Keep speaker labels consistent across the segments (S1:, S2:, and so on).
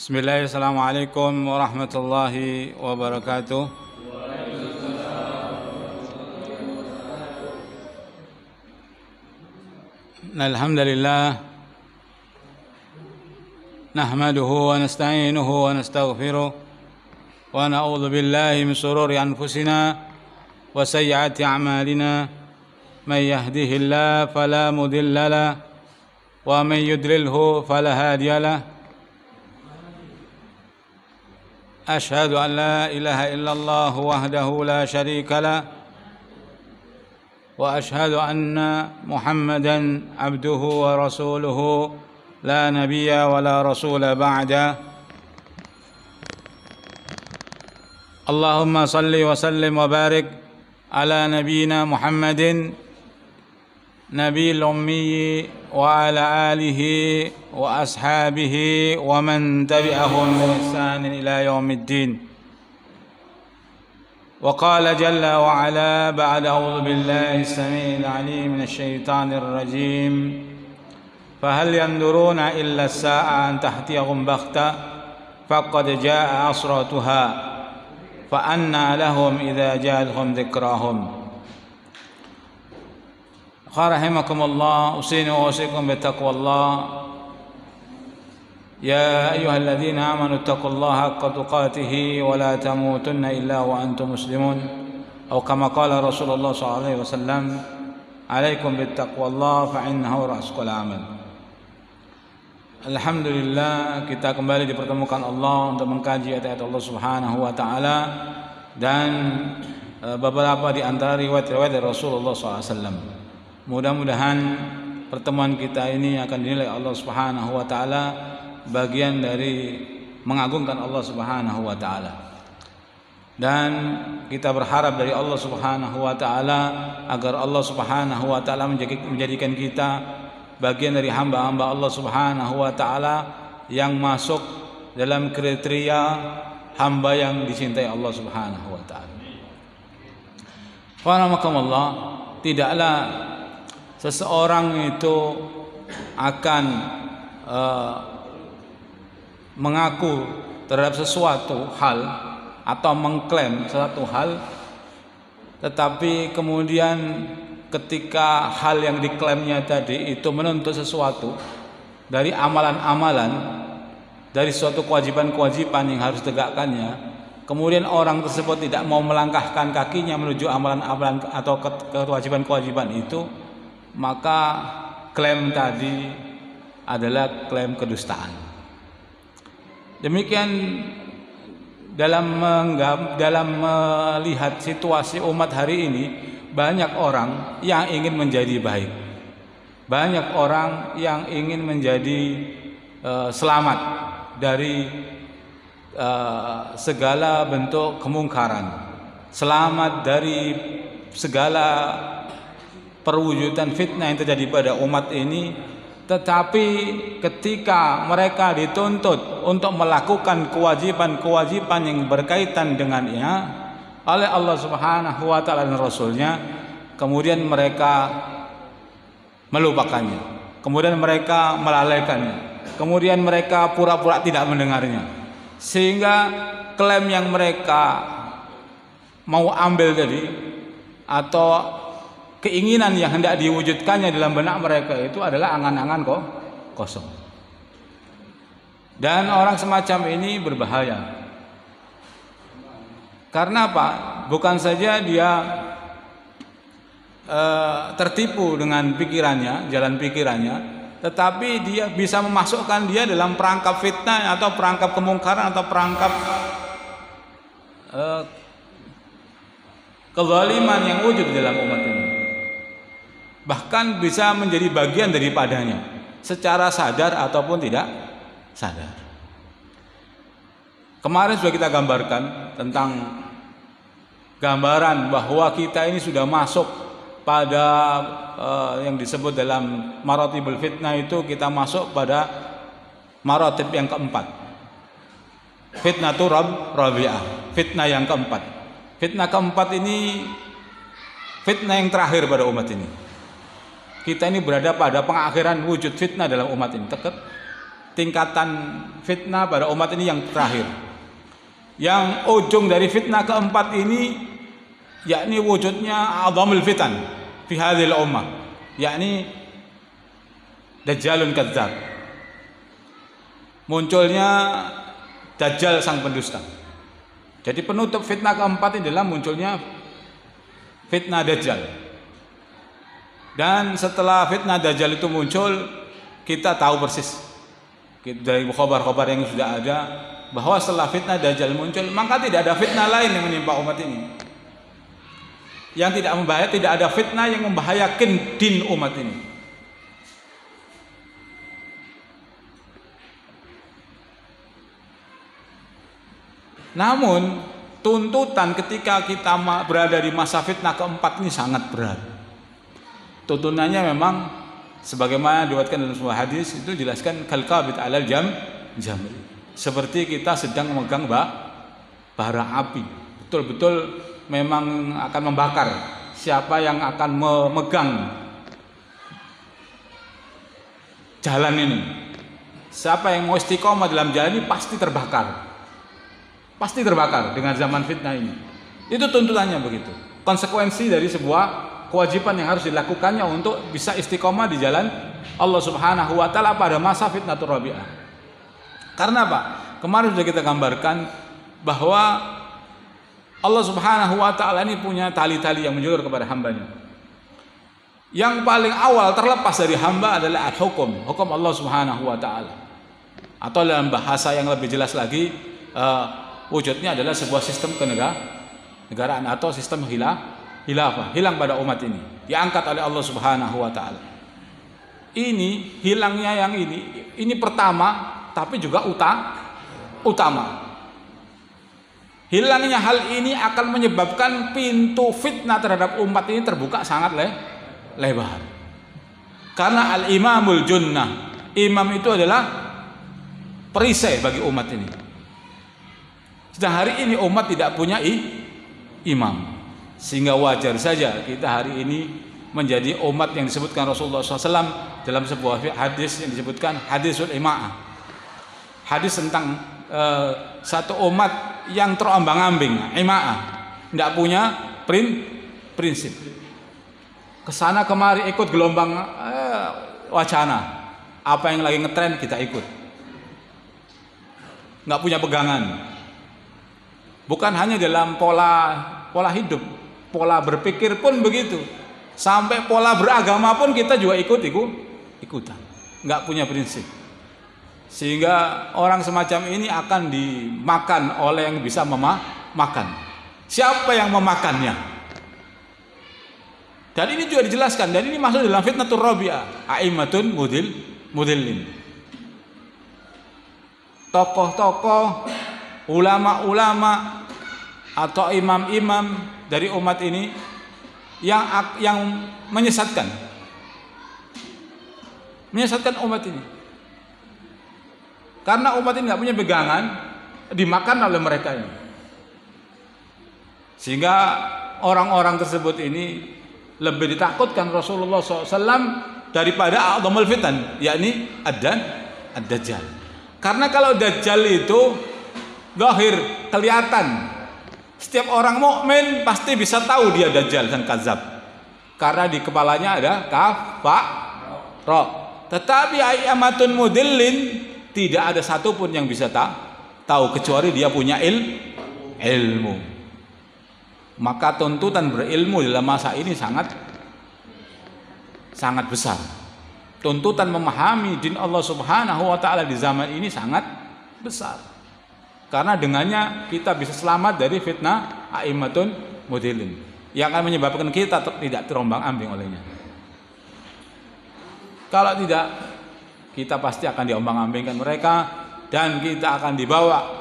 S1: Bismillahirrahmanirrahim. Assalamualaikum warahmatullahi wabarakatuh. Alhamdulillah nahmaduhu wa nasta'inuhu wa nastaghfiruh wa na'udzu billahi min shururi anfusina wa sayyiati a'malina may yahdihillahu fala mudilla lahu wa may yudlilhu fala hadiya lahu. أشهد أن لا إله إلا الله وحده لا شريك له وأشهد أن محمدا عبده ورسوله لا نبي ولا رسول بعده. اللهم صل وسلم وبارك على نبينا محمد نبي الأمي وعلى آله وأصحابه ومن تبعهم بإحسان إلى يوم الدين. وقال جل وعلا بعد أعوذ بالله السميع العليم من الشيطان الرجيم فهل ينظرون إلا الساعة أن تأتيهم بغتة فقد جاء أشراطها فأنى لهم إذا جاءتهم ذكراهم. Rahimakumullah, usini wa usikum bittaqwallah. Ya ayyuhalladzina amanu taqullaha haqqa tuqatih wa la tamutunna illa wa antum muslimun. Atau kama qala Rasulullah sallallahu alaihi wasallam, alaikum bittaqwallah fa innahu ra'sul amal. Alhamdulillah, kita kembali dipertemukan Allah untuk mengkaji ayat-ayat Allah Subhanahu wa taala dan beberapa di antara riwayat-riwayat Rasulullah sallallahu alaihi wasallam. Mudah-mudahan pertemuan kita ini akan dinilai Allah Subhanahu wa taala bagian dari mengagungkan Allah Subhanahu wa taala. Dan kita berharap dari Allah Subhanahu wa taala agar Allah Subhanahu wa taala menjadikan kita bagian dari hamba-hamba Allah Subhanahu wa taala yang masuk dalam kriteria hamba yang dicintai Allah Subhanahu wa taala. Warahmatullah, tidaklah seseorang itu akan mengaku terhadap sesuatu hal atau mengklaim sesuatu hal, tetapi kemudian ketika hal yang diklaimnya tadi itu menuntut sesuatu dari amalan-amalan, dari suatu kewajiban-kewajiban yang harus ditegakkannya, kemudian orang tersebut tidak mau melangkahkan kakinya menuju amalan-amalan atau kewajiban-kewajiban itu, maka klaim tadi adalah klaim kedustaan. Demikian dalam melihat situasi umat hari ini, banyak orang yang ingin menjadi baik, banyak orang yang ingin menjadi selamat dari segala bentuk kemungkaran, selamat dari segala perwujudan fitnah yang terjadi pada umat ini. Tetapi ketika mereka dituntut untuk melakukan kewajiban-kewajiban yang berkaitan dengannya oleh Allah Subhanahu wa taala dan Rasulnya, kemudian mereka melupakannya, kemudian mereka melalaikannya, kemudian mereka pura-pura tidak mendengarnya, sehingga klaim yang mereka mau ambil tadi atau keinginan yang hendak diwujudkannya dalam benak mereka itu adalah angan-angan kosong. Dan orang semacam ini berbahaya. Karena apa? Bukan saja dia tertipu dengan pikirannya, jalan pikirannya, tetapi dia bisa memasukkan dia dalam perangkap fitnah atau perangkap kemungkaran atau perangkap kezaliman yang wujud dalam umat ini. Bahkan bisa menjadi bagian daripadanya secara sadar ataupun tidak sadar. Kemarin sudah kita gambarkan tentang gambaran bahwa kita ini sudah masuk pada yang disebut dalam maratibul fitnah itu, kita masuk pada maratib yang keempat. Fitnatur rabi'ah, fitnah yang keempat. Fitnah keempat ini fitnah yang terakhir pada umat ini. Kita ini berada pada pengakhiran wujud fitnah dalam umat ini. tingkatan fitnah pada umat ini yang terakhir. Yang ujung dari fitnah keempat ini yakni wujudnya a'dhamul fitan fi hadhil ummah, yakni dajjalun kadzdzab. Munculnya dajjal sang pendusta. Jadi penutup fitnah keempat adalah munculnya fitnah dajjal. Dan setelah fitnah dajjal itu muncul, kita tahu persis dari khabar-khabar yang sudah ada bahwa setelah fitnah dajjal muncul, maka tidak ada fitnah lain yang menimpa umat ini. Yang tidak membahayakan, tidak ada fitnah yang membahayakan din umat ini. Namun tuntutan ketika kita berada di masa fitnah keempat ini sangat berat. Tuntunannya memang sebagaimana diriwayatkan dalam sebuah hadis itu jelaskan kalqabit alal jamr. Seperti kita sedang memegang bara api. Betul-betul memang akan membakar. Siapa yang akan memegang jalan ini, siapa yang mau istiqomah dalam jalan ini pasti terbakar. Pasti terbakar dengan zaman fitnah ini. Itu tuntutannya begitu. Konsekuensi dari sebuah kewajiban yang harus dilakukannya untuk bisa istiqomah di jalan Allah Subhanahu wa taala pada masa fitnatur Rabi'ah. Karena apa? Kemarin sudah kita gambarkan bahwa Allah Subhanahu wa taala ini punya tali-tali yang menjulur kepada hambanya. Yang paling awal terlepas dari hamba adalah al-hukum, hukum Allah Subhanahu wa taala. Atau dalam bahasa yang lebih jelas lagi, wujudnya adalah sebuah sistem kenegaraan atau sistem khilafah, hilang pada umat ini, diangkat oleh Allah Subhanahu wa taala. Ini hilangnya yang ini pertama, tapi juga utama. Hilangnya hal ini akan menyebabkan pintu fitnah terhadap umat ini terbuka sangat lebar. Karena al-imamul junnah, imam itu adalah perisai bagi umat ini. Sedang hari ini umat tidak punya imam, sehingga wajar saja kita hari ini menjadi umat yang disebutkan Rasulullah SAW dalam sebuah hadis yang disebutkan hadisul ima'ah. Hadis tentang satu umat yang terombang-ambing, ima'ah, tidak punya prinsip. Kesana kemari ikut gelombang wacana, apa yang lagi ngetren kita ikut. Nggak punya pegangan. Bukan hanya dalam pola hidup, pola berpikir pun begitu. Sampai pola beragama pun kita juga ikutan. Nggak punya prinsip. Sehingga orang semacam ini akan dimakan oleh yang bisa memakan. Siapa yang memakannya? Dan ini juga dijelaskan. Dan ini masuk dalam fitnatur Rabi'ah. A'immatun mudillin. Tokoh-tokoh, ulama-ulama atau imam-imam dari umat ini yang menyesatkan umat ini. Karena umat ini nggak punya pegangan, dimakan oleh mereka ini. Sehingga orang-orang tersebut ini lebih ditakutkan Rasulullah SAW daripada a'dhamul fitan, yakni ad-dajjal. Karena kalau dajjal itu zahir, kelihatan. Setiap orang mukmin pasti bisa tahu dia dajjal dan kadzab. Karena di kepalanya ada kafara. Tetapi a'immatun mudillin tidak ada satupun yang bisa tahu kecuali dia punya ilmu. Maka tuntutan berilmu dalam masa ini sangat besar. Tuntutan memahami din Allah Subhanahu wa taala di zaman ini sangat besar. Karena dengannya kita bisa selamat dari fitnah a'immatun mudillin yang akan menyebabkan kita tidak terombang-ambing olehnya. Kalau tidak, kita pasti akan diombang-ambingkan mereka dan kita akan dibawa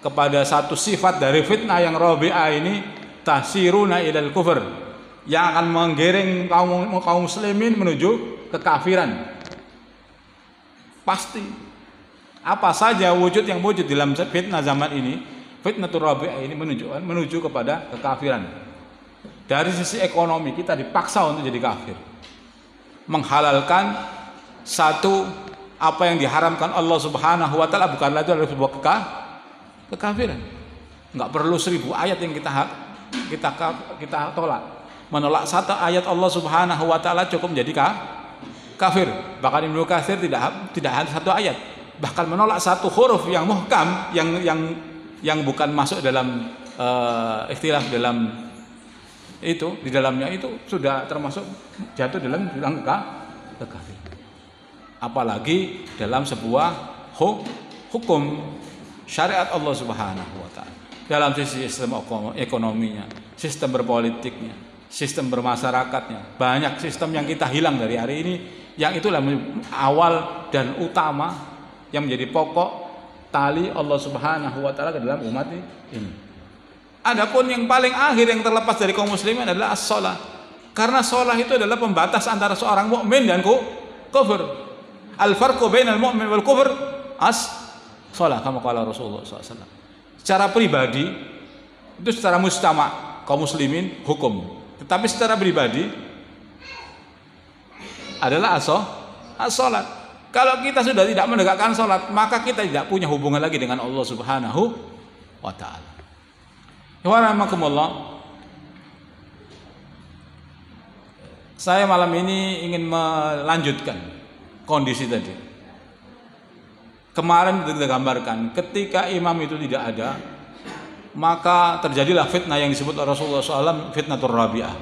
S1: kepada satu sifat dari fitnah yang Rabi'ah ini, tasiruna ilal kufur, yang akan menggiring kaum muslimin menuju kekafiran. Pasti. Apa saja wujud yang wujud dalam fitnah zaman ini, fitnatur Rabi'ah ini menuju kepada kekafiran. Dari sisi ekonomi kita dipaksa untuk jadi kafir. Menghalalkan satu apa yang diharamkan Allah Subhanahu wa taala bukanlah itu adalah sebuah kekafiran. Enggak perlu 1000 ayat yang kita tolak. Menolak satu ayat Allah Subhanahu wa taala cukup menjadi kafir. Bahkan Ibnu Katsir tidak hanya satu ayat, bahkan menolak satu huruf yang muhkam yang bukan masuk dalam ikhtilaf dalam itu, di dalamnya itu sudah termasuk jatuh dalam kekafir. Apalagi dalam sebuah hukum syariat Allah Subhanahu wa taala. Dalam sisi sistem ekonominya, sistem berpolitiknya, sistem bermasyarakatnya, banyak sistem yang kita hilang dari hari ini, yang itulah awal dan utama yang menjadi pokok tali Allah Subhanahu wa taala ke dalam umat ini. Adapun yang paling akhir yang terlepas dari kaum muslimin adalah as-shalah. Karena shalah itu adalah pembatas antara seorang mukmin dan kufur. Al-farqu bainal mu'min wal kufur as-shalah, kama qala Rasulullah SAW. Secara pribadi itu secara mujtama kaum muslimin hukum. Tetapi secara pribadi adalah as-shalat. Kalau kita sudah tidak menegakkan salat, maka kita tidak punya hubungan lagi dengan Allah Subhanahu wa taala. Waalaikumsalam. Saya malam ini ingin melanjutkan kondisi tadi. Kemarin kita gambarkan ketika imam itu tidak ada, maka terjadilah fitnah yang disebut Rasulullah SAW fitnatur Rabi'ah.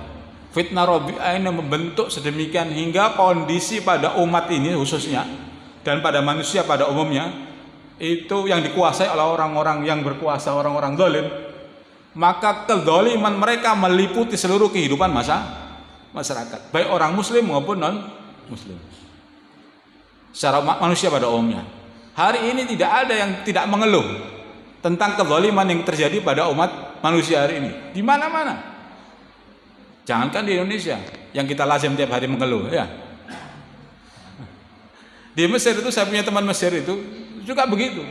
S1: Fitnah Rabi'ah ini membentuk sedemikian hingga kondisi pada umat ini khususnya dan pada manusia pada umumnya itu yang dikuasai oleh orang-orang yang berkuasa, orang-orang zalim. Maka kezaliman mereka meliputi seluruh kehidupan masyarakat, baik orang muslim maupun non muslim, secara manusia pada umumnya. Hari ini tidak ada yang tidak mengeluh tentang kezaliman yang terjadi pada umat manusia hari ini di mana-mana. Jangankan di Indonesia yang kita lazim tiap hari mengeluh, ya. Di Mesir itu saya punya teman Mesir itu juga begitu.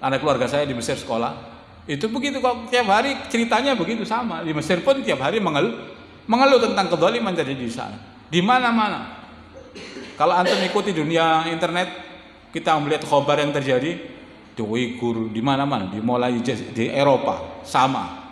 S1: Anak keluarga saya di Mesir sekolah itu begitu, kok tiap hari ceritanya begitu sama. Di Mesir pun tiap hari mengeluh tentang kezaliman terjadi di sana. Di mana-mana. Kalau antum ikuti dunia internet, kita melihat khabar yang terjadi di Uighur, di mana-mana, dimulai di Eropa sama.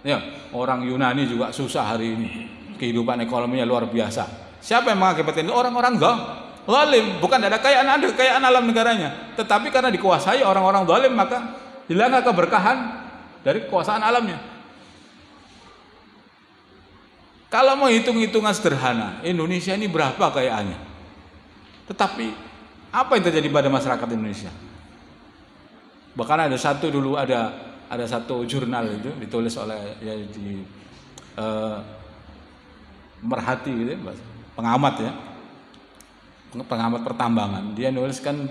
S1: Ya, orang Yunani juga susah hari ini. Kehidupan ekonominya luar biasa. Siapa yang mengakibatkan itu? Orang-orang zalim. Bukan ada kekayaan alam negaranya, tetapi karena dikuasai orang-orang zalim maka hilanglah keberkahan dari kekuasaan alamnya. Kalau mau hitung-hitungan sederhana, Indonesia ini berapa kekayaannya? Tetapi apa yang terjadi pada masyarakat Indonesia? Bahkan ada satu jurnal itu ditulis oleh Merhati gitu, pengamat ya, pengamat pertambangan. Dia nuliskan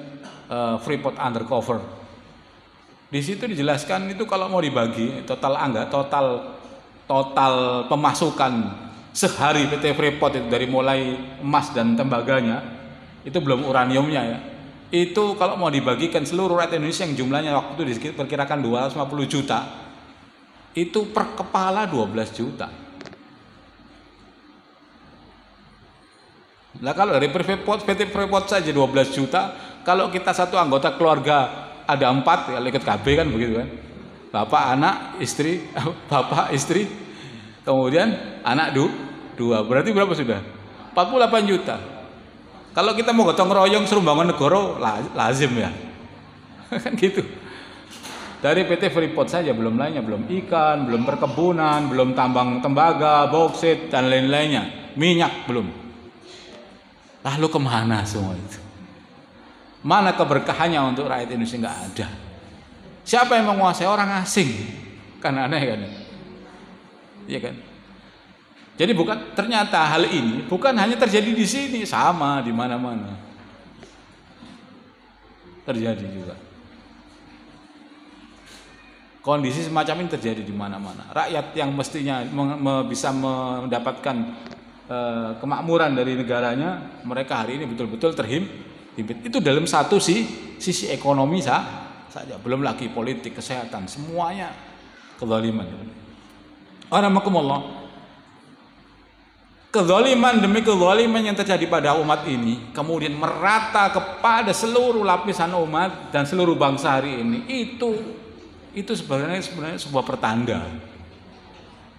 S1: Freeport Undercover. Di situ dijelaskan itu kalau mau dibagi total pemasukan sehari PT Freeport itu dari mulai emas dan tembaganya, itu belum uraniumnya ya. Itu kalau mau dibagikan seluruh rakyat Indonesia yang jumlahnya waktu itu diperkirakan 250 juta, itu per kepala 12 juta. Nah kalau dari PT Freeport saja 12 juta, kalau kita satu anggota keluarga ada 4, ya ikut KB kan begitu kan. Bapak, anak, istri, kemudian anak 2, berarti berapa sudah? 48 juta. Kalau kita mau gotong royong suruh bangun negara, lazim ya. Kan gitu. Dari PT Freeport saja belum lainnya, belum ikan, belum perkebunan, belum tambang tembaga, bauksit dan lain-lainnya, minyak belum. Lalu kemana semua itu? Mana keberkahannya untuk rakyat Indonesia? Nggak ada. Siapa yang menguasai? Orang asing. Kan aneh kan? Iya kan? Jadi ternyata hal ini bukan hanya terjadi di sini, sama di mana-mana terjadi juga. Kondisi semacam ini terjadi di mana-mana. Rakyat yang mestinya bisa mendapatkan kemakmuran dari negaranya, mereka hari ini betul-betul terhimpit. Itu dalam satu sisi ekonomi saja, belum lagi politik, kesehatan, semuanya kezaliman. Alhamdulillah. kezaliman demi kezaliman yang terjadi pada umat ini kemudian merata kepada seluruh lapisan umat dan seluruh bangsa hari ini, itu sebenarnya sebuah pertanda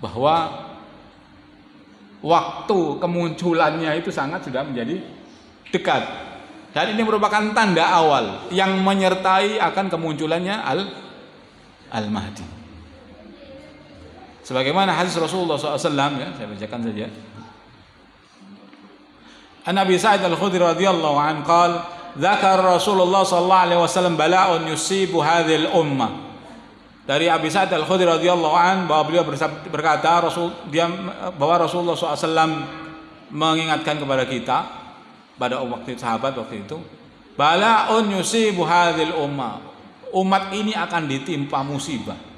S1: bahwa waktu kemunculannya itu sudah menjadi dekat, dan ini merupakan tanda awal yang menyertai akan kemunculannya Al-Mahdi. Sebagaimana hadis Rasulullah SAW, ya, saya bacakan saja. An Abi Sa'id Al-Khudri radhiyallahu anhu qala dzakara Rasulullah sallallahu alaihi wasallam bala'un yusibu hadhil ummah. Dari Abi Sa'id Al-Khudri radhiyallahu anhu bahwa beliau berkata bahwa Rasulullah SAW mengingatkan kepada kita pada waktu sahabat waktu itu, bala'un yusibu hadhil ummah, umat ini akan ditimpa musibah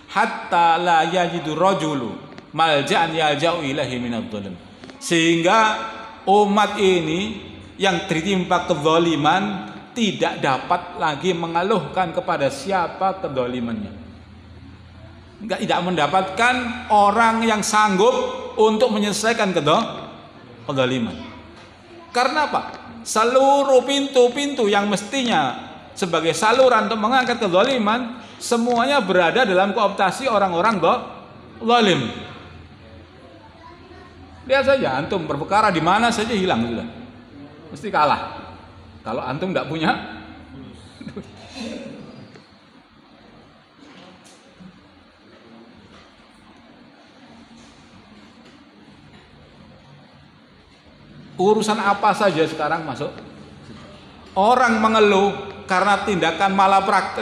S1: hatta la yajidu rajulu malja'an yalja'u ilahi minadh-dhulm, sehingga umat ini yang ditimpa kezaliman tidak dapat lagi mengeluhkan kepada siapa kezalimannya. Tidak mendapatkan orang yang sanggup untuk menyelesaikan kezaliman. Karena apa? Seluruh pintu-pintu yang mestinya sebagai saluran untuk mengangkat kezaliman semuanya berada dalam kooptasi orang-orang zalim. Lihat saja, antum berperkara di mana saja hilang sudah, mesti kalah. Kalau antum tidak punya urusan apa saja sekarang masuk. Orang mengeluh karena tindakan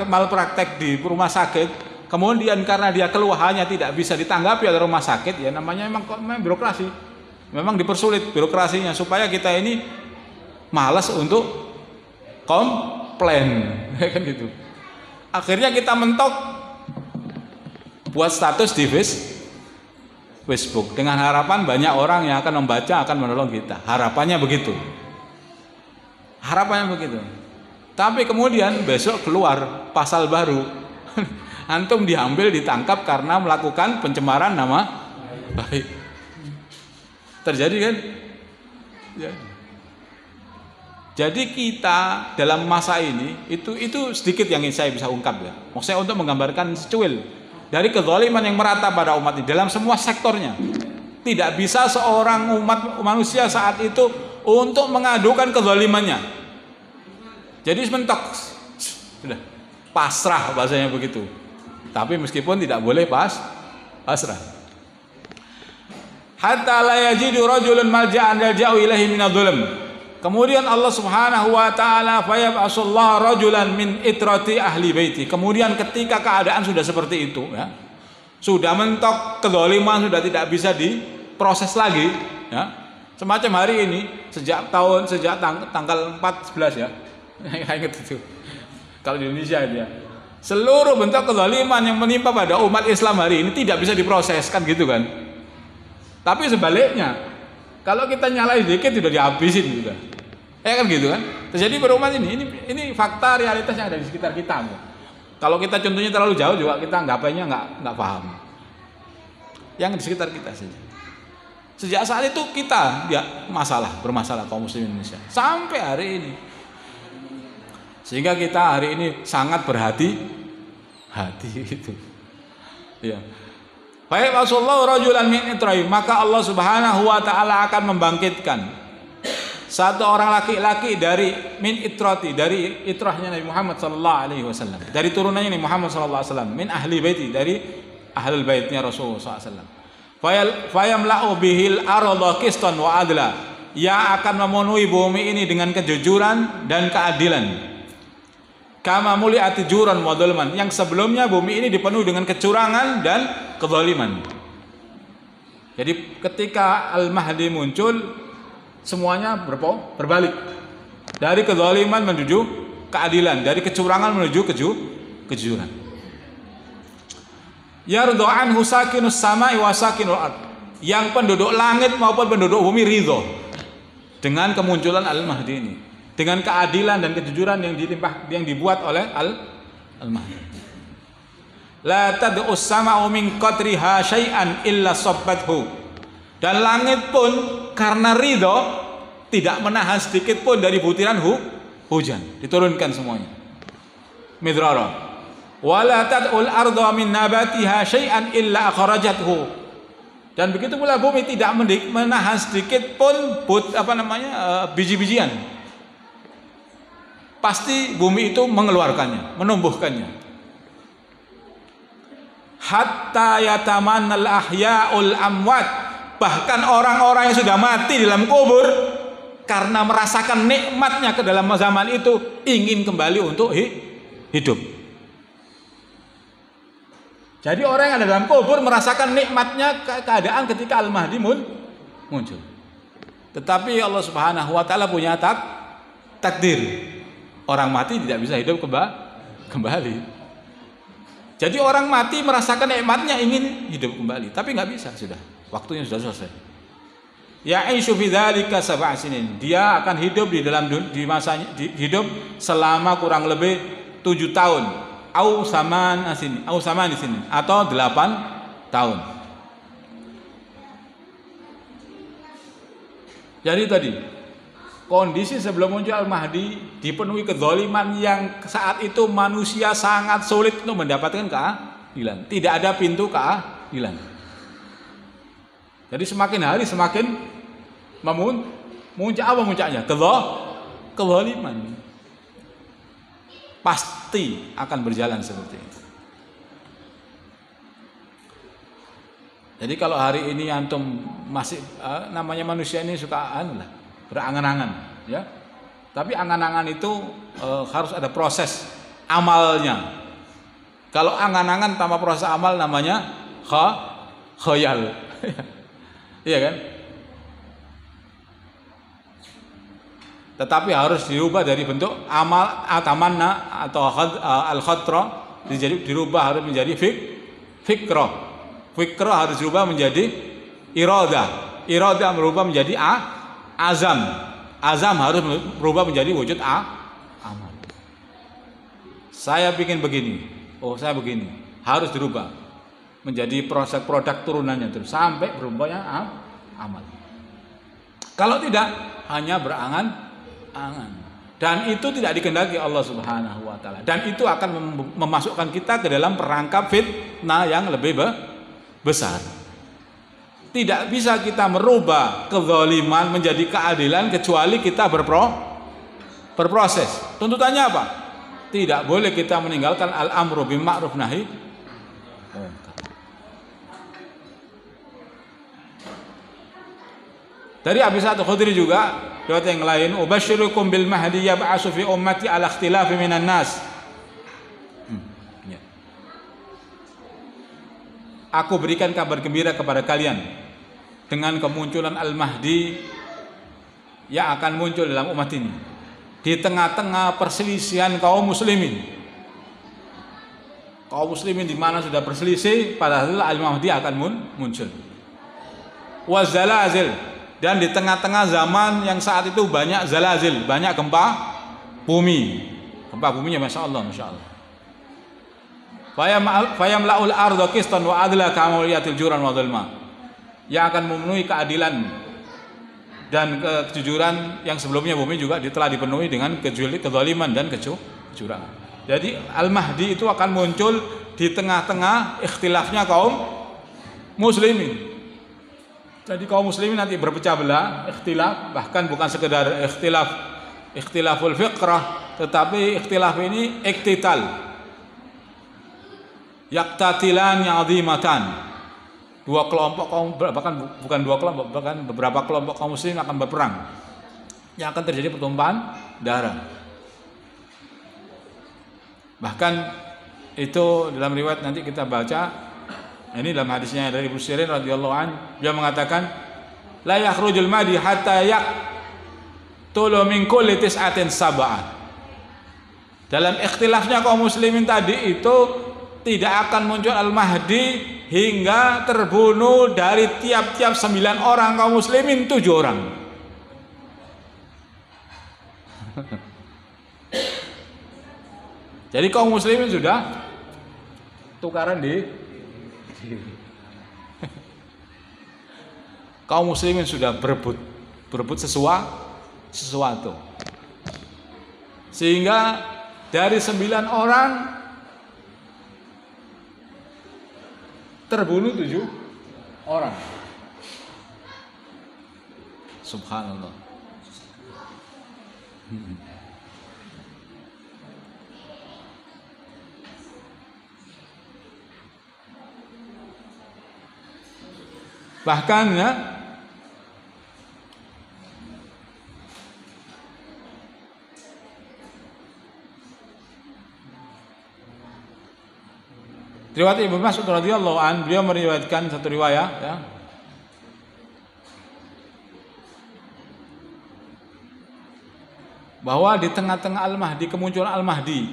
S1: malpraktek di rumah sakit, kemudian karena dia keluhannya tidak bisa ditanggapi oleh rumah sakit, ya namanya memang birokrasi. Memang dipersulit birokrasinya supaya kita ini malas untuk komplain, kan gitu. Akhirnya kita mentok buat status di Facebook dengan harapan banyak orang yang akan membaca, akan menolong kita. Harapannya begitu. Tapi kemudian besok keluar pasal baru. Antum diambil, ditangkap karena melakukan pencemaran nama baik. Terjadi kan? Ya. Jadi kita dalam masa ini itu sedikit yang saya bisa ungkap ya. Maksudnya untuk menggambarkan secuil dari kezaliman yang merata pada umat ini dalam semua sektornya. Tidak bisa seorang umat manusia saat itu untuk mengadukan kezalimannya. Jadi mentok, sudah pasrah bahasanya begitu. Tapi meskipun tidak boleh pasrah. Hatta la yajidu rajulun malja'an yalja'u ilaihi minadh-dhulm. Kemudian Allah Subhanahu wa taala fayab'asullahu rajulan min itrati ahli baiti. Kemudian ketika keadaan sudah seperti itu ya. Sudah mentok kezaliman, sudah tidak bisa diproses lagi ya. Semacam hari ini sejak tanggal 14 ya. Ingat itu. Kalau di Indonesia itu ya. Seluruh bentuk kezaliman yang menimpa pada umat Islam hari ini tidak bisa diproses, kan gitu kan. Tapi sebaliknya, kalau kita nyalain sedikit sudah dihabisin juga. Ya kan gitu kan? Terjadi pada umat ini fakta realitas yang ada di sekitar kita. Kalau kita contohnya terlalu jauh juga kita anggapnya nggak paham. Yang di sekitar kita saja. Sejak saat itu kita bermasalah kaum muslimin Indonesia sampai hari ini. Sehingga kita hari ini sangat berhati-hati itu. Ya. Baik, Rasulullah rajulan min itrahi, maka Allah Subhanahu wa taala akan membangkitkan satu orang laki-laki dari min itrati, dari itrahnya Nabi Muhammad sallallahu alaihi wasallam, dari turunannya Nabi Muhammad sallallahu alaihi wasallam, min ahli baiti, dari ahlul baitnya Rasulullah sallallahu alaihi wasallam. Fayamla'u bihil arda qistan wa adla, yang akan memenuhi bumi ini dengan kejujuran dan keadilan. Kama muli'ati juran wa dzulman, yang sebelumnya bumi ini dipenuhi dengan kecurangan dan kezaliman. Jadi ketika Al-Mahdi muncul, semuanya berbalik. Dari kezaliman menuju keadilan, dari kecurangan menuju kejujuran. Yardu anhu sakinus sama'i wa sakinul ard, yang penduduk langit maupun penduduk bumi ridho dengan kemunculan Al-Mahdi ini, dengan keadilan dan kejujuran yang dibuat oleh Al-Mahdi. La tad'us sama'u min qatriha syai'an illa sabbathu, Dan langit pun karena ridho tidak menahan sedikit pun dari butiran hujan, diturunkan semuanya. Midrara. Wala tad'ul arda min nabatiha syai'an illa akhrajathu. Dan begitu pula bumi tidak menahan sedikit pun biji-bijian. Pasti bumi itu mengeluarkannya, menumbuhkannya. Hatta yatamannal ahya'ul amwat. Bahkan orang-orang yang sudah mati di dalam kubur karena merasakan nikmatnya ke dalam zaman itu ingin kembali untuk hidup. Jadi orang yang ada dalam kubur merasakan nikmatnya keadaan ketika Al-Mahdi muncul. Tetapi Allah Subhanahu wa taala punya takdir. Orang mati tidak bisa hidup kembali. Jadi orang mati merasakan nikmatnya ingin hidup kembali, tapi nggak bisa, sudah. Waktunya sudah selesai. Ya'ishu fi dzalika sab'a sinin. Dia akan hidup hidup selama kurang lebih 7 tahun. Au saman di sini atau 8 tahun. Jadi tadi kondisi sebelum muncul Al-Mahdi dipenuhi kezaliman yang saat itu manusia sangat sulit untuk mendapatkan keadilan. Tidak ada pintu keadilan. Jadi semakin hari semakin memuncak. Apa muncaknya? Kezaliman. Pasti akan berjalan seperti itu. Jadi kalau hari ini antum masih namanya manusia ini suka berangan-angan, ya. Tapi angan-angan itu harus ada proses amalnya. Kalau angan-angan tanpa proses amal namanya khayal. Iya kan? Tetapi harus dirubah dari bentuk amal atamanna atau al-khatra, dirubah harus menjadi fikrah. Fikrah harus dirubah menjadi iradah. Iradah berubah menjadi azam. Azam harus berubah menjadi wujud amal. Saya bikin begini. Oh, saya begini. Harus dirubah menjadi proses produk turunannya terus sampai berubahnya amal. Kalau tidak hanya berangan-angan. Dan itu tidak dikehendaki Allah Subhanahu wa taala. Dan itu akan memasukkan kita ke dalam perangkap fitnah yang lebih besar. Tidak bisa kita merubah kezaliman menjadi keadilan kecuali kita berproses. Tuntutannya apa? Tidak boleh kita meninggalkan al-amru bil ma'ruf nahi. Dari Abi Sa'id Al-Khudri juga riwayat yang lain, ubasyirukum bil mahdi yab'asu fi ummati ala ikhtilafi minan nas. Aku berikan kabar gembira kepada kalian dengan kemunculan Al-Mahdi yang akan muncul dalam umat ini di tengah-tengah perselisihan kaum muslimin. Kaum muslimin di mana sudah berselisih, padahal Al-Mahdi akan muncul. Wazalazil, dan di tengah-tengah zaman yang saat itu banyak zalazil, banyak gempa bumi. Gempa buminya Masya Allah. Fayamla'ul arda qistan wa adla ka'muliyatil juran wa dhulma. Yang akan memenuhi keadilan dan kejujuran yang sebelumnya bumi juga telah dipenuhi dengan kezaliman dan kecurangan. Jadi Al-Mahdi itu akan muncul di tengah-tengah ikhtilafnya kaum muslimin. Jadi kaum muslimin nanti berpecah belah, ikhtilaf, bahkan bukan sekedar ikhtilaful fiqrah, tetapi ikhtilaf ini iktital. Yaktatilan ya'zimatan. Dua kelompok kaum, bahkan bukan dua kelompok, bahkan beberapa kelompok kaum muslim akan berperang. Yang akan terjadi pertumpahan darah. Bahkan itu dalam riwayat nanti kita baca. Ini dalam hadisnya dari Ibnu Sirin radhiyallahu anhu, dia mengatakan la yakhrujul mahdi hatta yaqtulu min kulli tis'atin sab'ah. Dalam ikhtilafnya kaum muslimin tadi itu tidak akan muncul Al-Mahdi hingga terbunuh dari tiap-tiap 9 orang kaum muslimin 7 orang. Jadi kaum muslimin sudah tukaran di kaum muslimin sudah berebut sesuatu. Sehingga dari 9 orang terbunuh 7 orang. Subhanallah. Bahkan ya, riwayat Ibnu Mas'ud radhiyallahu an, beliau meriwayatkan satu riwayat ya, bahwa di tengah-tengah Al-Mahdi, kemunculan Al-Mahdi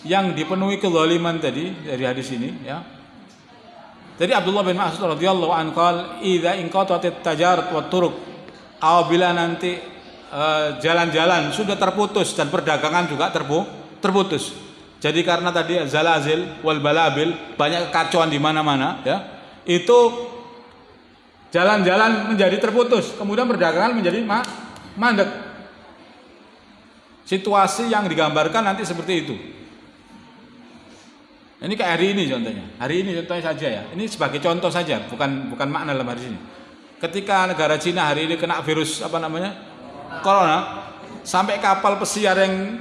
S1: yang dipenuhi kezaliman tadi dari hadis ini ya. Jadi Abdullah bin Mas'ud radhiyallahu anhu qala idza inqatatit tajarat wat turuq, apabila nanti jalan-jalan sudah terputus dan perdagangan juga terputus. Jadi karena tadi zalazil wal balabil, banyak kekacauan di mana-mana ya. Itu jalan-jalan menjadi terputus, kemudian perdagangan menjadi mandek. Situasi yang digambarkan nanti seperti itu. Ini kayak hari ini contohnya. Hari ini contohnya saja ya. Ini sebagai contoh saja, bukan makna dalam hari ini. Ketika negara Cina hari ini kena virus corona, sampai kapal pesiar yang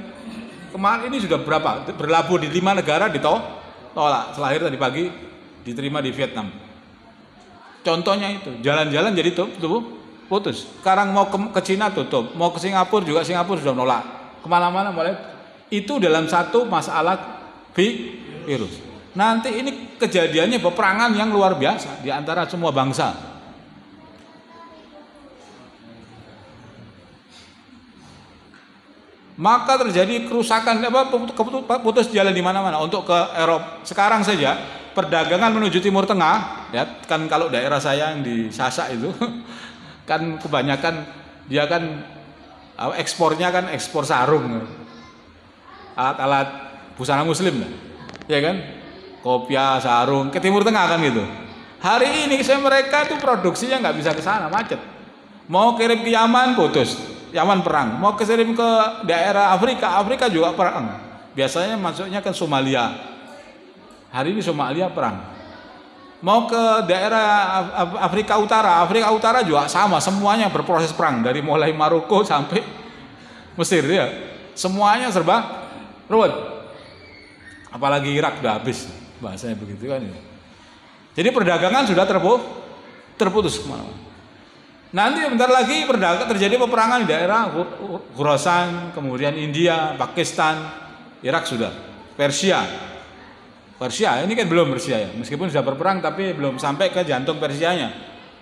S1: kemarin ini sudah berlabuh di 5 negara ditolak. Terakhir tadi pagi diterima di Vietnam. Contohnya itu, jalan-jalan jadi putus. Sekarang mau ke Cina tutup, mau ke Singapura juga Singapura sudah menolak. Kemana-mana mulai itu dalam satu masalah virus. Nanti ini kejadiannya peperangan yang luar biasa di antara semua bangsa. Maka terjadi kerusakan, putus jalan di mana-mana. Untuk ke Eropa sekarang saja perdagangan menuju Timur Tengah, ya kan, kalau daerah saya yang di Sasak itu kan kebanyakan dia kan ekspornya kan ekspor sarung, alat-alat busana muslim, ya kan, kopiah, sarung ke Timur Tengah kan gitu. Hari ini mereka tuh produksinya nggak bisa ke sana, macet. Mau kirim ke Yaman putus, Yaman perang. Mau kirim ke daerah Afrika juga perang. Biasanya masuknya ke Somalia. Hari ini Somalia perang. Mau ke daerah Afrika Utara juga sama, semuanya berproses perang dari mulai Maroko sampai Mesir ya. Semuanya serba ruwet. Apalagi Irak udah habis, bahasanya begitu kan ya. Jadi perdagangan sudah terputus kemana-mana. Nanti bentar lagi terjadi peperangan di daerah Khurasan, kemudian India, Pakistan, Irak sudah, Persia ini kan belum Persia ya, meskipun sudah berperang tapi belum sampai ke jantung Persianya.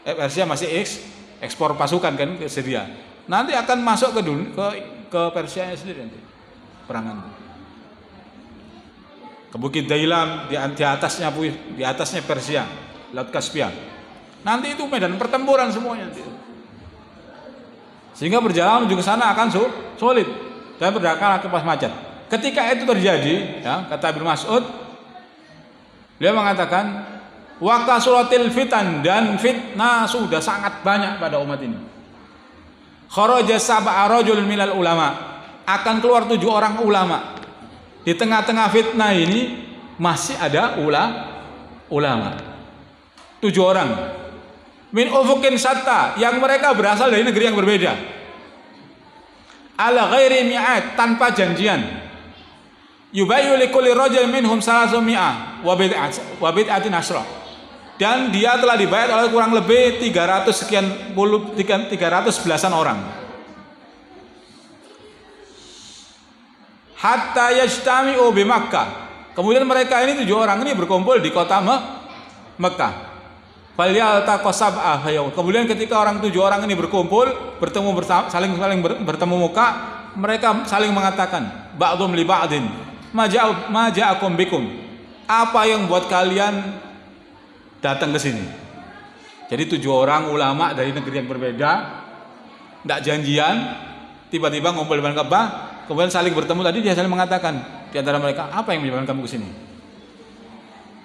S1: Persia masih ekspor pasukan kan ke Syria. Nanti akan masuk ke Persia sendiri nanti perangan. Ke Bukit Dailam di atasnya Persia, Laut Kaspia. Nanti itu medan pertempuran semuanya. Sehingga perjalanan menuju ke sana akan sulit dan perdagangan akan pas macet. Ketika itu terjadi, ya, kata Ibnu Mas'ud, dia mengatakan wa kasratil fitan, dan fitnah sudah sangat banyak pada umat ini. Kharaja sab'a rajul minal ulama, akan keluar 7 orang ulama. Di tengah-tengah fitnah ini masih ada ulama. 7 orang. Min ufukin satta, yang mereka berasal dari negeri yang berbeda. Ala ghairi mi'at, tanpa janjian. Yubayyu likulli rajul minhum 300 wa bid'atin asra. Dan dia telah dibayar oleh kurang lebih 300 belasan orang. Hatta yajtami'u bi Makkah. Kemudian mereka ini 7 orang ini berkumpul di kota Mekah. Kemudian ketika 7 orang ini berkumpul, saling bertemu muka, mereka saling mengatakan, ba'dhum li ba'din, ma ja'akum bikum. Apa yang buat kalian datang ke sini? Jadi 7 orang ulama dari negeri yang berbeda, tidak janjian, tiba-tiba ngumpul di depan Ka'bah, kemudian saling bertemu tadi, dia saling mengatakan di antara mereka, apa yang menyebabkan kamu ke sini?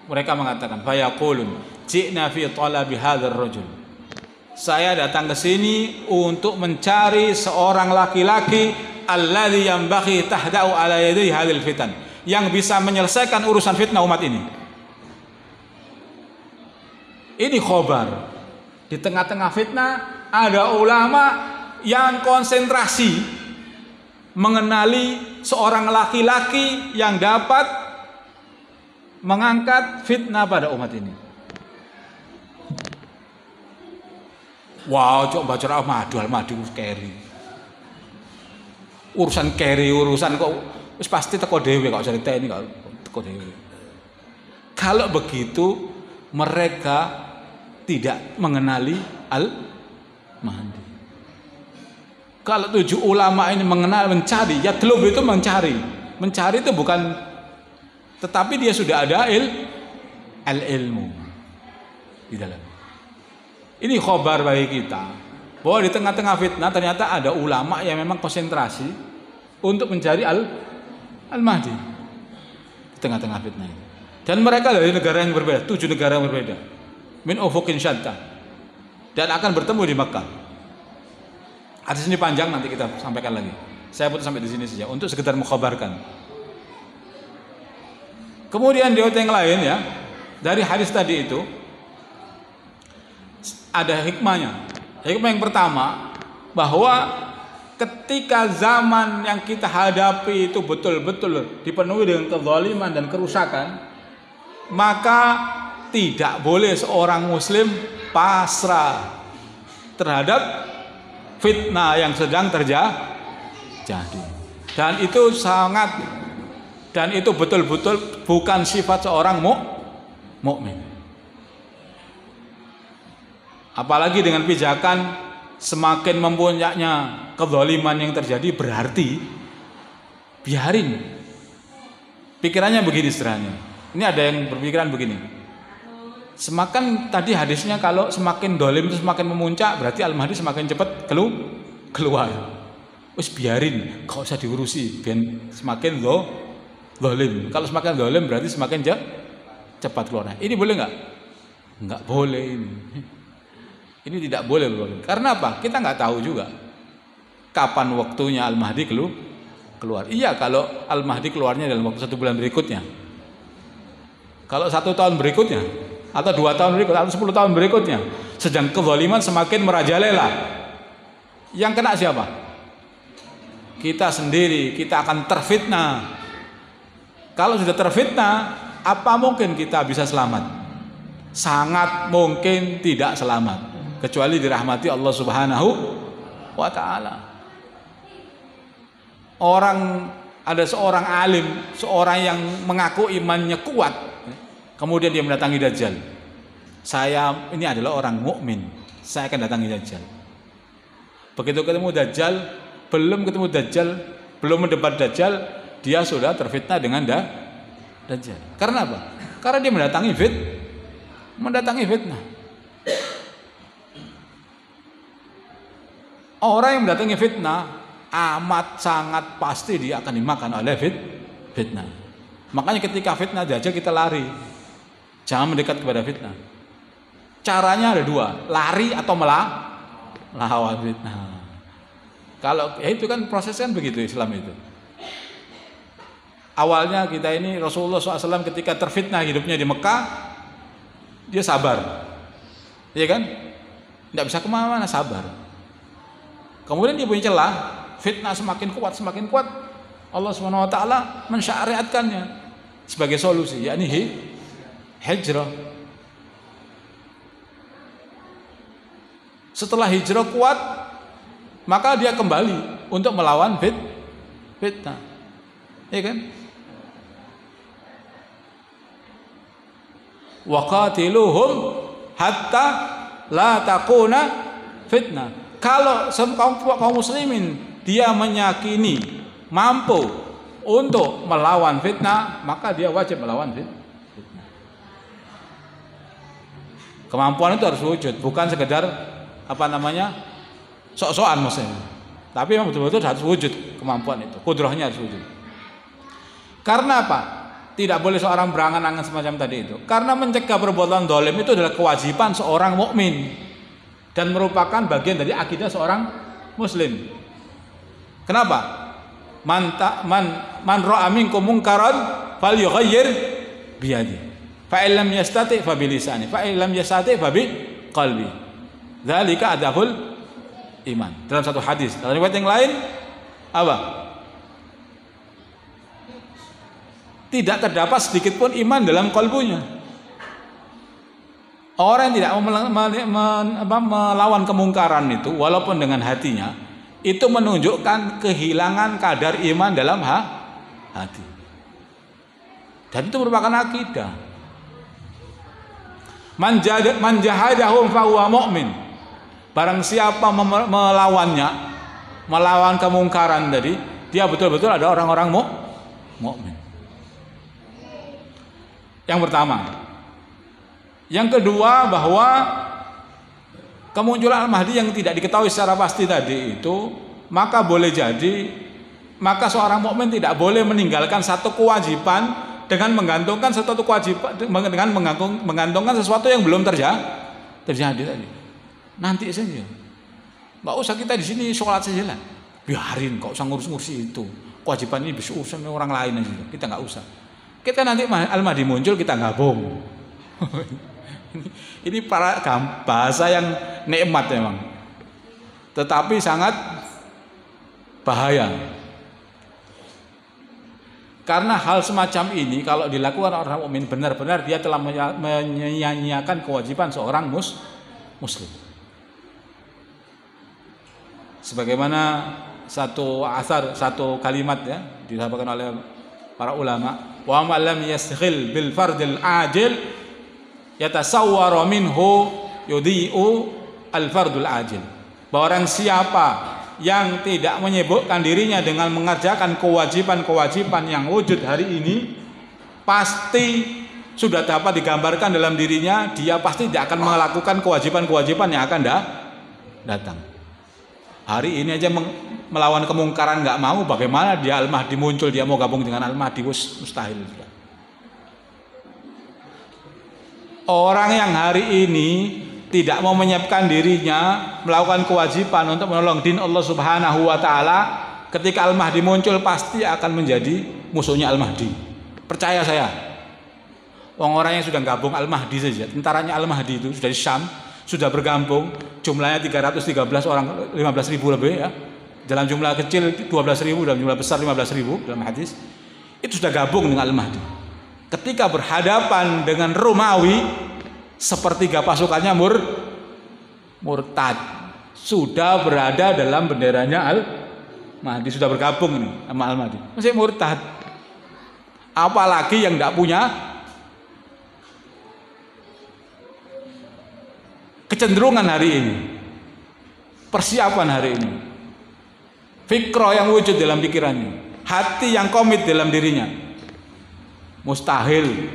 S1: Mereka mengatakan, fayaqulun ji'na fi talabi hadzal rajul. Saya datang ke sini untuk mencari seorang laki-laki alladzi yanbaghi tahda'u ala yadayhi hadhil fitan, yang bisa menyelesaikan urusan fitnah umat ini. Ini khobar. Di tengah-tengah fitnah ada ulama yang konsentrasi mengenali seorang laki-laki yang dapat mengangkat fitnah pada umat ini. Wow, coba baca al-madu keri. Urusan keri, urusan kok pasti teko dhewe kok cerita ini kok teko dhewe. Kalau begitu mereka tidak mengenali al-Mahdi. Kalau 7 ulama ini mencari, ya telub itu mencari. Mencari itu bukan, tetapi dia sudah ada ilmu di dalam. Ini khobar bagi kita bahwa di tengah-tengah fitnah ternyata ada ulama yang memang konsentrasi untuk mencari al-Mahdi di tengah-tengah fitnah ini. Dan mereka dari negara yang berbeda, 7 negara yang berbeda, min ufuqin syatta, dan akan bertemu di Makkah. Hadis ini panjang, nanti kita sampaikan lagi. Saya putus sampai di sini saja untuk sekedar mengkhabarkan. Kemudian di yang lain ya, dari hadis tadi itu ada hikmahnya. Hikmah yang pertama, bahwa ketika zaman yang kita hadapi itu betul-betul dipenuhi dengan kezaliman dan kerusakan, maka tidak boleh seorang muslim pasrah terhadap fitnah yang sedang terjadi. Dan itu betul-betul bukan sifat seorang mukmin. Apalagi dengan pijakan semakin mempunyaknya kezaliman yang terjadi, berarti biarin. Pikirannya begini sederhana. Ini ada yang berpikiran begini. Semakin tadi hadisnya kalau semakin dolim itu semakin memuncak, berarti Al-Mahdi semakin cepat keluar. Wis biarin, gak usah diurusi, biar semakin dolim. Kalau semakin dolim berarti semakin cepat keluar. Ini boleh nggak? Nggak boleh ini. Ini tidak boleh. Karena apa? Kita nggak tahu juga kapan waktunya Al-Mahdi keluar. Iya, kalau Al-Mahdi keluarnya dalam waktu 1 bulan berikutnya. Kalau 1 tahun berikutnya, atau 2 tahun berikutnya, atau 10 tahun berikutnya, sedang kezaliman semakin merajalela. Yang kena siapa? Kita sendiri. Kita akan terfitnah. Kalau sudah terfitnah, apa mungkin kita bisa selamat? Sangat mungkin tidak selamat, kecuali dirahmati Allah Subhanahu wa ta'ala. Ada seorang alim, seorang yang mengaku imannya kuat, kemudian dia mendatangi Dajjal. Ini adalah orang mukmin, saya akan datangi Dajjal. Begitu ketemu Dajjal, belum mendebat Dajjal, dia sudah terfitnah dengan Dajjal. Karena apa? Karena dia mendatangi fitnah. Orang yang mendatangi fitnah amat sangat pasti dia akan dimakan oleh fitnah. Makanya ketika fitnah Dajjal kita lari. Jangan mendekat kepada fitnah. Caranya ada 2, lari atau melawan fitnah. Kalau itu kan prosesnya kan begitu Islam itu. Awalnya kita ini Rasulullah SAW ketika terfitnah hidupnya di Mekah, dia sabar, iya kan? Tidak bisa kemana-mana, sabar. Kemudian dia punya celah, fitnah semakin kuat. Allah Subhanahu Wa Taala mensyariatkannya sebagai solusi, yakni hijrah. Setelah hijrah kuat, maka dia kembali untuk melawan fitnah, iya kan? Waqatiluhum hatta la takuna fitnah. Kalau kaum muslimin dia meyakini mampu untuk melawan fitnah, maka dia wajib melawan fitnah. Kemampuan itu harus wujud, bukan sekedar sok-sokan maksudnya. Tapi memang betul-betul harus wujud kemampuan itu, kudrahnya harus wujud. Karena apa? Tidak boleh seorang berangan-angan semacam tadi itu. Karena mencegah perbuatan dolim itu adalah kewajiban seorang mukmin. dan merupakan bagian dari akidah seorang muslim. Kenapa? Man ra'a minkum munkaran falyughayyir biyadi. Fa in lam yastati' fa bilisani, fa in lam yastati' fa bi qalbi. Dzalika adabul iman. Dalam satu hadis, dalam riwayat yang lain apa? Tidak terdapat sedikit pun iman dalam kalbunya. Orang yang tidak melawan kemungkaran itu walaupun dengan hatinya, itu menunjukkan kehilangan kadar iman dalam hati. Dan itu merupakan akidah. Man jahadahum fa huwa mu'min. Barang siapa melawannya, melawan kemungkaran tadi, dia betul-betul ada orang-orang mukmin. Yang pertama. Yang kedua, bahwa kemunculan Al-Mahdi yang tidak diketahui secara pasti tadi itu, maka boleh jadi, maka seorang mukmin tidak boleh meninggalkan satu kewajiban dengan menggantungkan satu kewajiban, dengan menggantungkan sesuatu yang belum terjadi tadi. Nanti saja, nggak usah kita di sini sholat saja lah, biarin, nggak usah ngurus-ngurus itu. Kewajiban ini bisa urusan orang lain aja, kita nggak usah. Kita nanti Al-Mahdi muncul, kita gabung. Ini bahasa yang nikmat memang, tetapi sangat bahaya. Karena hal semacam ini kalau dilakukan orang mukmin, benar-benar dia telah menyia-nyiakan kewajiban seorang muslim. Sebagaimana satu asar, satu kalimat ya disampaikan oleh para ulama, wa man lam yasghil bil fardil ajil yatasawwaru minhu yudhi'u al-fardul ajil. Bahwa orang siapa yang tidak menyibukkan dirinya dengan mengerjakan kewajiban-kewajiban yang wujud hari ini, pasti sudah dapat digambarkan dalam dirinya, dia pasti tidak akan melakukan kewajiban-kewajiban yang akan datang. Hari ini aja melawan kemungkaran nggak mau, bagaimana dia Al-Mahdi muncul, dia mau gabung dengan Al-Mahdi, mustahil. Orang yang hari ini tidak mau menyiapkan dirinya melakukan kewajiban untuk menolong din Allah Subhanahu wa taala, ketika Al-Mahdi muncul pasti akan menjadi musuhnya Al-Mahdi. Percaya saya. Orang yang sudah gabung Al-Mahdi saja, tentaranya Al-Mahdi itu sudah di Syam, sudah bergabung, jumlahnya 313 orang, 15.000 lebih ya. Dalam jumlah kecil 12.000, dalam jumlah besar 15.000 dalam hadis. Itu sudah gabung dengan Al-Mahdi. Ketika berhadapan dengan Romawi, sepertiga pasukannya murtad, sudah berada dalam benderanya Al-Mahdi, sudah bergabung nih sama Al-Mahdi, masih murtad. Apalagi yang tidak punya kecenderungan hari ini, persiapan hari ini, fikroh yang wujud dalam pikirannya, hati yang komit dalam dirinya, mustahil.